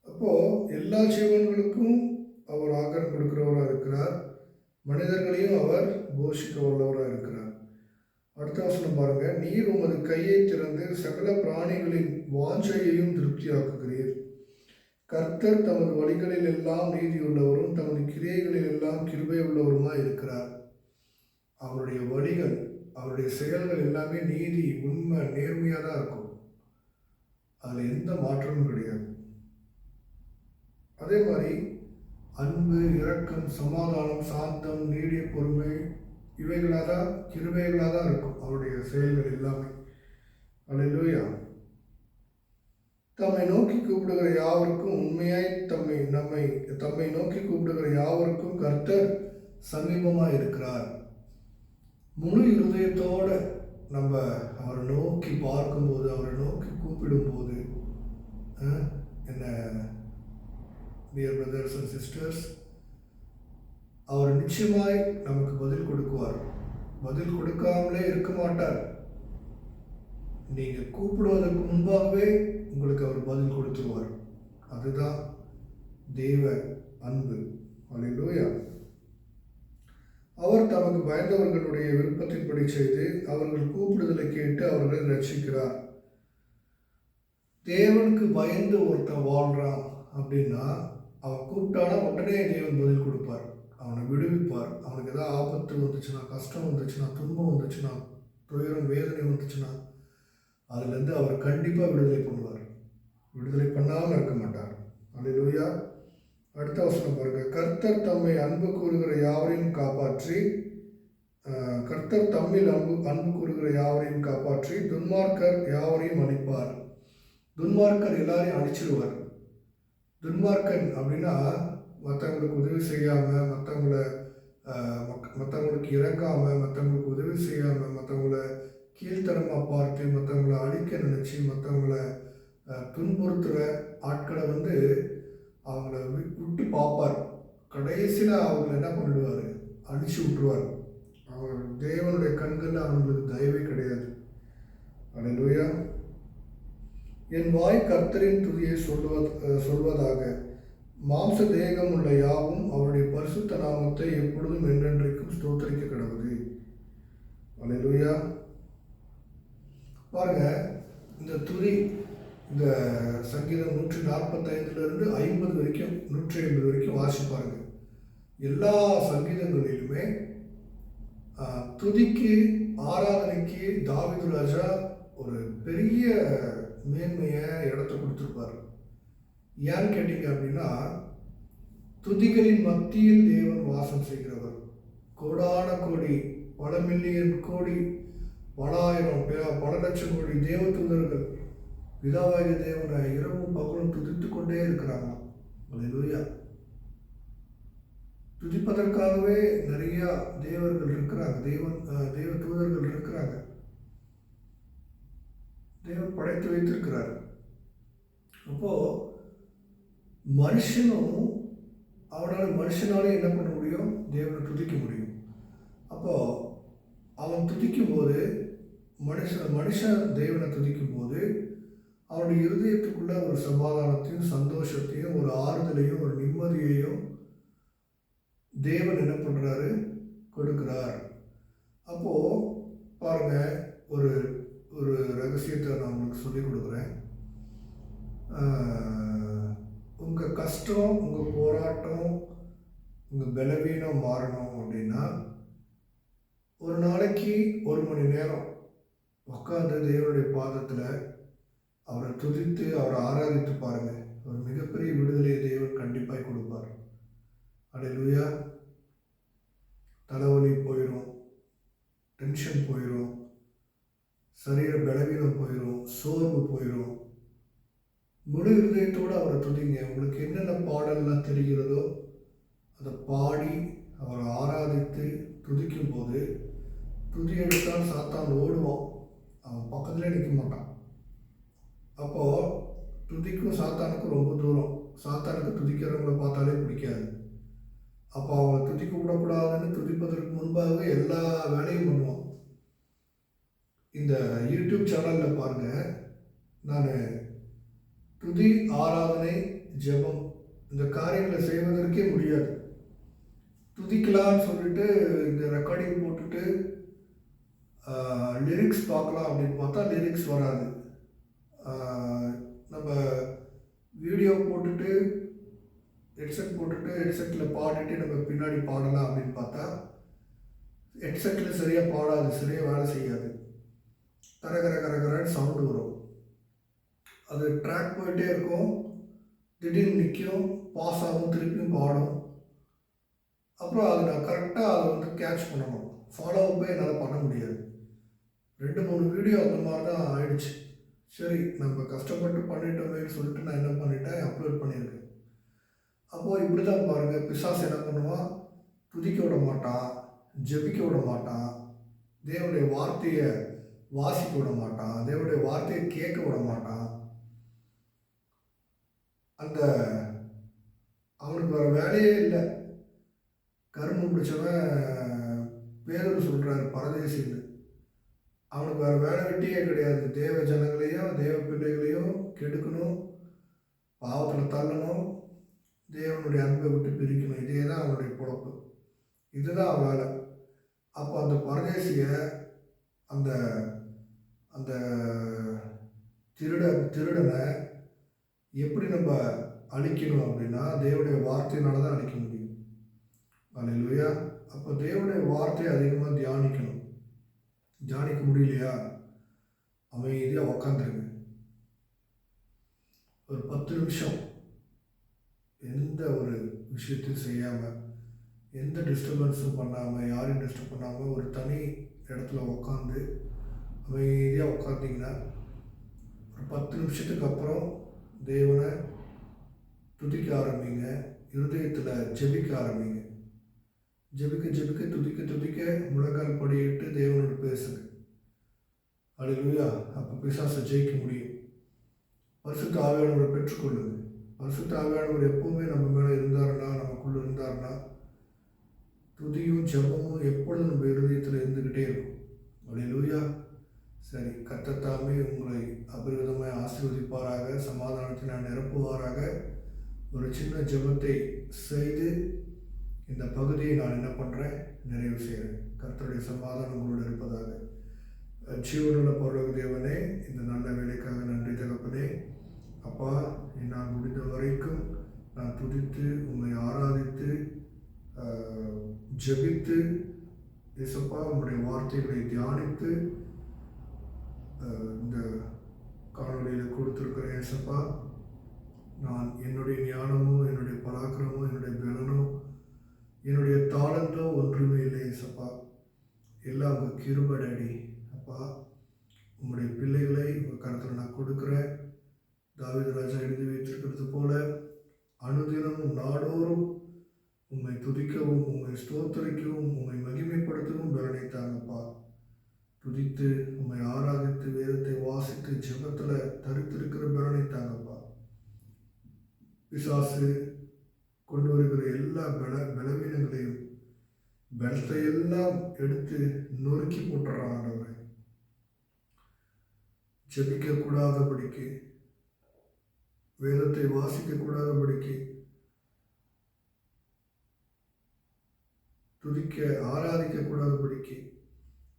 அப்போது எல்லா ஜீவன்களுக்கும் அவர் ஆகாரம் கொடுக்கிறவராக இருக்கிறார். மனிதர்களையும் அவர் போஷிக்க வல்லவராக இருக்கிறார். அடுத்த வசனம் பாருங்க, நீர் உமது கையை திறந்து சகல பிராணிகளின் வாஞ்சையையும் திருப்தியாக்குகிறீர். கர்த்தர் தமது வழிகளில் எல்லாம் நீதியுள்ளவரும் தமது கிரியைகளில் எல்லாம் கிருபை உள்ளவருமாய் இருக்கிறார். அவருடைய வழிகள், அவருடைய செயல்கள் எல்லாமே நீதி, உண்மை, நேர்மையாக தான் இருக்கும். அதில் எந்த மாற்றமும் கிடையாது. அதே மாதிரி அன்பு, இரக்கம், சமாதானம், சாந்தம், நீடிய பொறுமை, இவைகளாக தான், கிருபைகளாக தான் இருக்கும் அவருடைய செயல்கள் எல்லாமே. அல்லேலூயா. தம்மை நோக்கி கூப்பிடுகிற யாவருக்கும் உண்மையாய் தம்மை நோக்கி கூப்பிடுகிற யாவருக்கும் கர்த்தர் சமீபமாக இருக்கிறார். முழு இருதயத்தோடு நம்ம அவரை நோக்கி பார்க்கும்போது, அவரை நோக்கி கூப்பிடும்போது, என்ன டியர் பிரதர்ஸ் அண்ட் சிஸ்டர்ஸ், அவர் நிச்சயமாய் நமக்கு பதில் கொடுக்குவார். பதில் கொடுக்காமலே இருக்க மாட்டார். நீங்கள் கூப்பிடுவதற்கு முன்பாகவே உங்களுக்கு அவர் பதில் கொடுத்துருவார். அதுதான் தேவ அன்பு. அல்லேலூயா. அவர் தமக்கு பயந்தவர்களுடைய விருப்பத்தின்படி செய்து அவர்கள் கூப்பிடுதலை கேட்டு அவர்களை ரட்சிக்கிறார். தேவனுக்கு பயந்து ஒருத்தன் வாழ்றான் அப்படின்னா அவன் கூப்பிட்டானா உடனே தேவன் பதில் கொடுப்பார், அவனை விடுவிப்பார். அவனுக்கு ஏதாவது ஆபத்து வந்துச்சுன்னா, கஷ்டம் வந்துச்சுன்னா, துன்பம் வந்துச்சுன்னா, துயரம், வேதனை வந்துச்சுன்னா அதுலேருந்து அவர் கண்டிப்பாக விடுதலை பண்ணுவார். விடுதலை பண்ணாமல் இருக்க மாட்டார். அல்லேலூயா. அடுத்த வசனம் பாருங்க, கர்த்தர் தம்மை அன்பு கூறுகிற யாவரையும் காப்பாற்றி கர்த்தர் தம்மில் அன்பு கூறுகிற யாவரையும் காப்பாற்றி துன்மார்க்கர் யாவரையும் அழிப்பார். துன்மார்க்கர் எல்லாரையும் அழிச்சிடுவார். துன்மார்க்கன் அப்படின்னா மற்றவங்களுக்கு உதவி செய்யாமல், மற்றவங்களுக்கு இறங்காமல், மற்றவங்களுக்கு உதவி செய்யாமல், மற்றவங்கள கீழ்த்தரமாக பார்த்து, மற்றவங்கள அழிக்க நினச்சி, மற்றவங்கள துன்புறுத்துகிற ஆட்களை அவங்கள விட்டு பார்ப்பார். கடைசியில் அவங்கள என்ன பண்ணிடுவார்? அழிச்சு விட்டுருவார். அவர் தேவனுடைய கண்களில் அவங்களுக்கு தயவே கிடையாது. அல்லேலூயா. என் வாய் கர்த்தரின் துதியை சொல்வதாக, மாம்ச தேகம் உள்ள யாவும் அவருடைய பரிசுத்த நாமத்தை எப்பொழுதும் என்றென்றைக்கும் ஸ்தோத்தரிக்க கடவுது. அல்லேலூயா. பாருங்க, இந்த துதி, இந்த சங்கீதம் 145 50 வரைக்கும், 150 வரைக்கும் வாசிப்பாருங்க. எல்லா சங்கீதங்களிலுமே துதிக்கு, ஆராதனைக்கு தாவீது ராஜா ஒரு பெரிய மேன்மையை இடத்த கொடுத்துருப்பார். ஏன்னு கேட்டீங்க அப்படின்னா, துதிகளின் மத்தியில் தேவன் வாசம் செய்கிறவர். கோடான கோடி, பல மில்லியன் கோடி, பல ஆயிரம், பல லட்சம் கோடி தேவ தூதர்கள் பிதாவாகிய தேவனை இரவும் பகலும் துதித்து கொண்டே இருக்கிறாங்க. அல்லேலூயா. துதிப்பதற்காகவே நிறைய தேவர்கள் இருக்கிறாங்க, தேவ தூதர்கள் இருக்கிறாங்க. தேவன் படைத்து வைத்திருக்கிறார். அப்போ மனுஷனாலே என்ன பண்ண முடியும்? தேவனை துதிக்க முடியும். அப்போ அவன் துதிக்கும் போது, மனுஷன் தேவனை துதிக்கும் போது அவனுடைய இருதயத்துக்குள்ள ஒரு சமாதானத்தையும் சந்தோஷத்தையும் ஒரு ஆறுதலையும் ஒரு நிம்மதியையும் தேவன் என்ன பண்ணுறாரு? கொடுக்கிறார். அப்போது பாருங்க, ஒரு ஒரு ரகசியத்தை நான் உங்களுக்கு சொல்லிக் கொடுக்குறேன். உங்கள் கஷ்டம், உங்கள் போராட்டம், உங்கள் பலவீனம் மாறணும் அப்படின்னா ஒரு நாளைக்கு 1 மணி நேரம் உட்காந்து தேவனுடைய பாதத்தில் அவரை துதித்து அவரை ஆராதித்து பாருங்கள். ஒரு மிகப்பெரிய விடுதலையை தேவன் கண்டிப்பாக கொடுப்பார். அல்லேலூயா. தலைவலி போயிடும், டென்ஷன் போயிடும், சரீர பலவீனம் போயிடும், சோர்வு போயிடும். முழு இதயத்தோடு அவரை துதிங்க. உங்களுக்கு என்னென்ன பாடல்லாம் தெரிகிறதோ அதை பாடி அவரை ஆராதித்து துதிக்கும் போது, துதி எடுத்தால் சாத்தான் ஓடுவான், அவன் பக்கத்துலேயே நிற்க மாட்டான். அப்போது துதிக்கும் சாத்தானுக்கும் ரொம்ப தூரம். சாத்தானுக்கு துதிக்கிறவங்களை பார்த்தாலே பிடிக்காது. அப்போ அவங்களை துதிக்க விடக்கூடாதுன்னு துதிப்பதற்கு முன்பாக எல்லா வேலையும் பண்ணுவான். இந்த யூடியூப் சேனலில் பாருங்கள், நான் துதி, ஆராதனை, ஜெபம் இந்த காரியங்களை செய்வதற்கே முடியாது. துதிக்கலான்னு சொல்லிட்டு இந்த ரெக்கார்டிங் போட்டுட்டு லிரிக்ஸ் பார்க்கலாம் அப்படின்னு பார்த்தா லிரிக்ஸ் வராது. நம்ம வீடியோ போட்டுட்டு ஹெட்செட் போட்டுட்டு ஹெட்செட்டில் பாடிட்டு நம்ம பின்னாடி பாடலாம் அப்படின்னு பார்த்தா ஹெட்செட்டில் சரியாக பாடாது, சரியாக வேலை செய்யாது. கரகரன்னு சவுண்டு வரும். அது ட்ராக் போயிட்டே இருக்கும், திடீர்னு நிற்கும், பாஸ் ஆகும், திருப்பியும் பாடும். அப்புறம் அது நான் கரெக்டாக அதை கேட்ச் பண்ணணும். ஃபாலோ அப்பே என்னால் பண்ண முடியாது. 2-3 வீடியோ அந்த மாதிரி தான் ஆயிடுச்சு. சரி, நம்ம கஷ்டப்பட்டு பண்ணிட்டோமேன்னு சொல்லிட்டு நான் என்ன பண்ணிட்டேன், அப்லோட் பண்ணியிருக்கேன். அப்போது இப்படி தான் பாருங்கள், பிசாசு என்ன பண்ணுவான்? துதிக்க விட மாட்டான், ஜெபிக்க விட மாட்டான், தேவனுடைய வார்த்தையை வாசிக்க விட மாட்டான், தேவனுடைய வார்த்தையை கேட்க விட மாட்டான். அவனுக்கு வேறு வேலையே இல்லை. கரும்பு பிடிச்சவன் பேரூர் சொல்கிறாரு பரதேசின்னு. அவனுக்கு வேறு வேலை வெட்டியே கிடையாது. தேவ ஜனங்களையும் தேவ பிள்ளைகளையும் கெடுக்கணும், பாவத்தில் தள்ளணும், தேவனுடைய அன்பை விட்டு பிரிக்கணும். இதே தான் அவனுடைய பொழப்பு, இதுதான் அவன் வேலை. அப்போ அந்த பரதேசியை, அந்த அந்த திருடனை எப்படி நம்ம அழிக்கணும் அப்படின்னா தேவனுடைய வார்த்தையினால தான் அழிக்க முடியும். அல்லேலூயா. அப்போ தேவனுடைய வார்த்தையை அதிகமாக தியானிக்கணும். தியானிக்க முடியலையா, அமைதியாக உக்காந்துருங்க. ஒரு 10 நிமிஷம் எந்த ஒரு விஷயத்தையும் செய்யாமல் எந்த டிஸ்டர்பன்ஸும் பண்ணாமல், யாரையும் டிஸ்டர்ப் பண்ணாமல் ஒரு தனி இடத்துல உட்காந்து அமைதியாக உட்காந்திங்கன்னா ஒரு 10 நிமிஷத்துக்கு அப்புறம் தேவனை துதிக்க ஆரம்பிங்க. இருதயத்தில் ஜெபிக்க ஆரம்பிங்க. ஜெபிக்க ஜெபிக்க, துதிக்க துதிக்க, முழங்கால் படியிட்டு தேவனோடு பேசுங்க. அல்லேலூயா. அப்போ பிசாசை ஜெயிக்க முடியும். பரிசுத்த ஆவியானவரை பெற்றுக்கொள்ளுங்க. பரிசுத்த ஆவியானவர் எப்பவுமே நம்ம மேலே இருந்தாருன்னா, நமக்குள்ளே இருந்தாருன்னா, துதியும் ஜெபமும் எப்பொழுதும் நம்ம இருதயத்தில் இருந்துக்கிட்டே இருக்கும். அல்லேலூயா. சரி, கர்த்தர் தாமே உங்களை அபரிவிதமாய் ஆசீர்வதிப்பாராக, சமாதானத்தினால் நிரப்புவாராக. ஒரு சின்ன ஜெபத்தை செய்து இந்த பகுதியை நான் என்ன பண்ணுறேன், நிறைவு செய்கிறேன். கர்த்தருடைய சமாதானம் உங்களோடு இருப்பதாக. ஜீவனுள்ள பரலோக தேவனே, இந்த நல்ல வேலைக்காக நன்றி தகப்பனே. அப்பா, என்னால் முடிந்த வரைக்கும் நான் துதித்து உண்மை ஆராதித்து ஜெபித்து இயேசப்பா உங்களுடைய வார்த்தைகளை தியானித்து இந்த காணொலியில் கொடுத்துருக்கிறேன். இயேசப்பா, நான் என்னுடைய ஞானமோ, என்னுடைய பராக்கிரமோ, என்னுடைய பலனோ, என்னுடைய தாளந்தோ ஒன்றுமே இல்லை. இயேசப்பா, எல்லாம் உங்கள் கிருபை டாடி. அப்பா, உங்களுடைய பிள்ளைகளை உங்கள் கருத்தில் நான் கொடுக்குறேன். தாவீது ராஜா எழுதி வைத்திருக்கிறது போல அனுதினமும் நாடோறும் உண்மை துதிக்கவும், உண்மை ஸ்தோத்தரிக்கவும், உண்மை மகிமைப்படுத்தவும் பலனை தாங்கப்பா. துதித்து உண்மை ஆராதித்து வேதத்தை வாசித்து ஜெபத்தில் தரித்திருக்கிற பலனை தாங்கப்பா. பிசாசு கொண்டு வருகிற எல்லா பலவீனங்களையும், பலத்தை எல்லாம் எடுத்து நொறுக்கி போட்டுறான் ஆண்டவரை. ஜெபிக்கக்கூடாதபடிக்கு, வேதத்தை வாசிக்கக்கூடாதபடிக்கு, துதிக்க ஆராதிக்கக்கூடாதபடிக்கு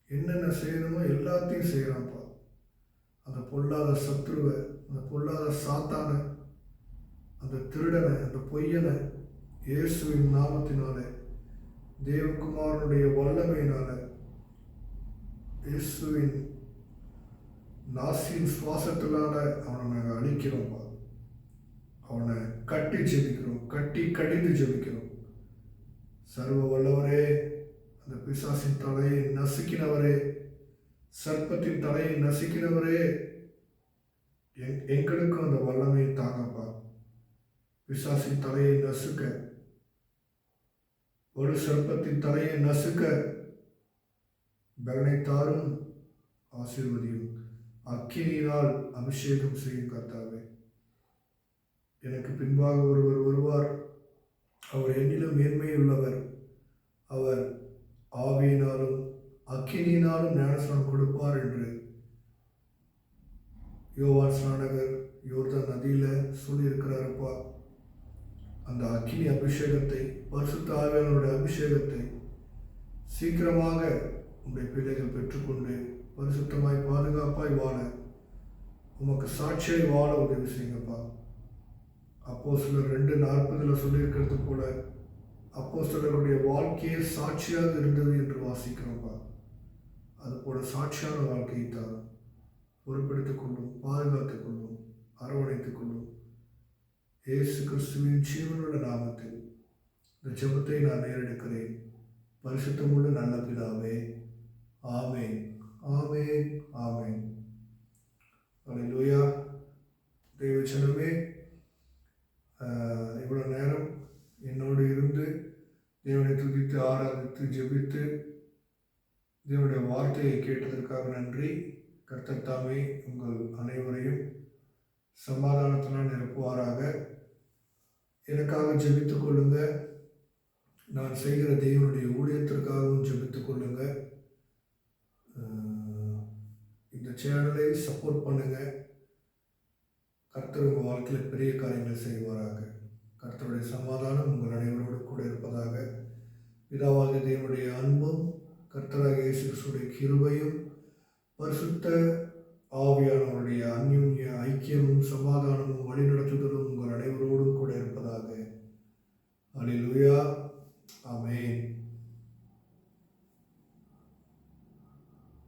என்னென்ன செய்யணுமோ எல்லாத்தையும் செய்கிறான்ப்பா. அந்த பொல்லாத சத்துருவை, அந்த பொல்லாத சாத்தானை, அந்த திருடனை, அந்த பொய்யனை இயேசுவின் நாமத்தினால, தேவகுமாரனுடைய வல்லமையினால, இயேசுவின் நாசின் சுவாசத்தினால அவனை நாங்கள் அழிக்கிறோம்ப்பா. அவனை கட்டி ஜெபிக்கிறோம், கட்டி கடிந்து ஜெபிக்கிறோம். சர்வ வல்லவரே, அந்த பிசாசின் தலையை நசுக்கினவரே, சர்ப்பத்தின் தலையை நசுக்கினவரே, எங்களுக்கும் அந்த வல்லமையை தாங்கப்பா. பிசாசின் தலையை நசுக்க, ஒரு சர்ப்பத்தின் தலையை நசுக்க பலனை தாரும், ஆசீர்வதியும். அக்கினியினால் அபிஷேகம் செய்யும் கர்த்தாவே. எனக்கு பின்பாக ஒருவர் வருவார், அவர் என்னிலும் மேன்மையுள்ளவர். அவர் ஆவியினாலும் அக்கினியினாலும் ஞானஸ்நானம் கொடுப்பார் என்று யோவான் ஸ்நானகர் யோர்தான் நதியில் சொல்லியிருக்கிறாருப்பா. அந்த அக்கினி அபிஷேகத்தை, பரிசுத்த ஆவியானவருடைய அபிஷேகத்தை சீக்கிரமாக உங்களுடைய பிள்ளைகள் பெற்றுக்கொண்டு பரிசுத்தமாய் பாதுகாப்பாய் வாழ, உமக்கு சாட்சியை வாழ உதவி செய்யுங்கப்பா. அப்போஸ்தலர் 2:40 சொல்லியிருக்கிறது போல அப்போஸ்தலருடைய வாழ்க்கையே சாட்சியாக இருந்தது என்று வாசிக்கிறோம்ப்பா. அதுபோல சாட்சியான வாழ்க்கையை தான் பொறுப்பெடுத்துக் கொள்ளும், பாதுகாத்துக் கொள்ளும், அரவணைத்துக் கொள்ளும். இயேசு கிறிஸ்துவின் ஜீவனுள்ள நாமத்தில் இந்த ஜெபத்தை நான் நேரெடுக்கிறேன். பரிசுத்தமுள்ள நல்ல பிதாவே, ஆமேன், ஆமேன், ஆமேன். அல்லேலூயா. தேவச்சனமே, இவ்வளோ நேரம் என்னோடு இருந்து தேவனை துதித்து ஆராதித்து ஜெபித்து தேவனுடைய வார்த்தையை கேட்டதற்காக நன்றி. கர்த்தர் தாமே உங்கள் அனைவரையும் சமாதானத்தினால் நிரப்புவாராக. எனக்காக ஜெபித்துக் கொள்ளுங்க. நான் செய்கிற தேவனுடைய ஊழியத்திற்காகவும் ஜெபித்துக் கொள்ளுங்க. இந்த சேனலை சப்போர்ட் பண்ணுங்க. கர்த்தர் உங்கள் வாழ்க்கையில் பெரிய காரியங்கள் செய்வாராக. கர்த்தருடைய சமாதானம் உங்கள் அனைவரோடு கூட இருப்பதாக. பிதாவாகிய தேவனுடைய அன்பும் கர்த்தராகிய இயேசு கிறிஸ்துவின் கிருபையும் பரிசுத்த ஆவியானவருடைய அந்யோன்ய ஐக்கியமும் சமாதானமும் வழிநடத்துதலும் உங்கள் அனைவரோடும் கூட இருப்பதாக. அல்லேலூயா. ஆமென்.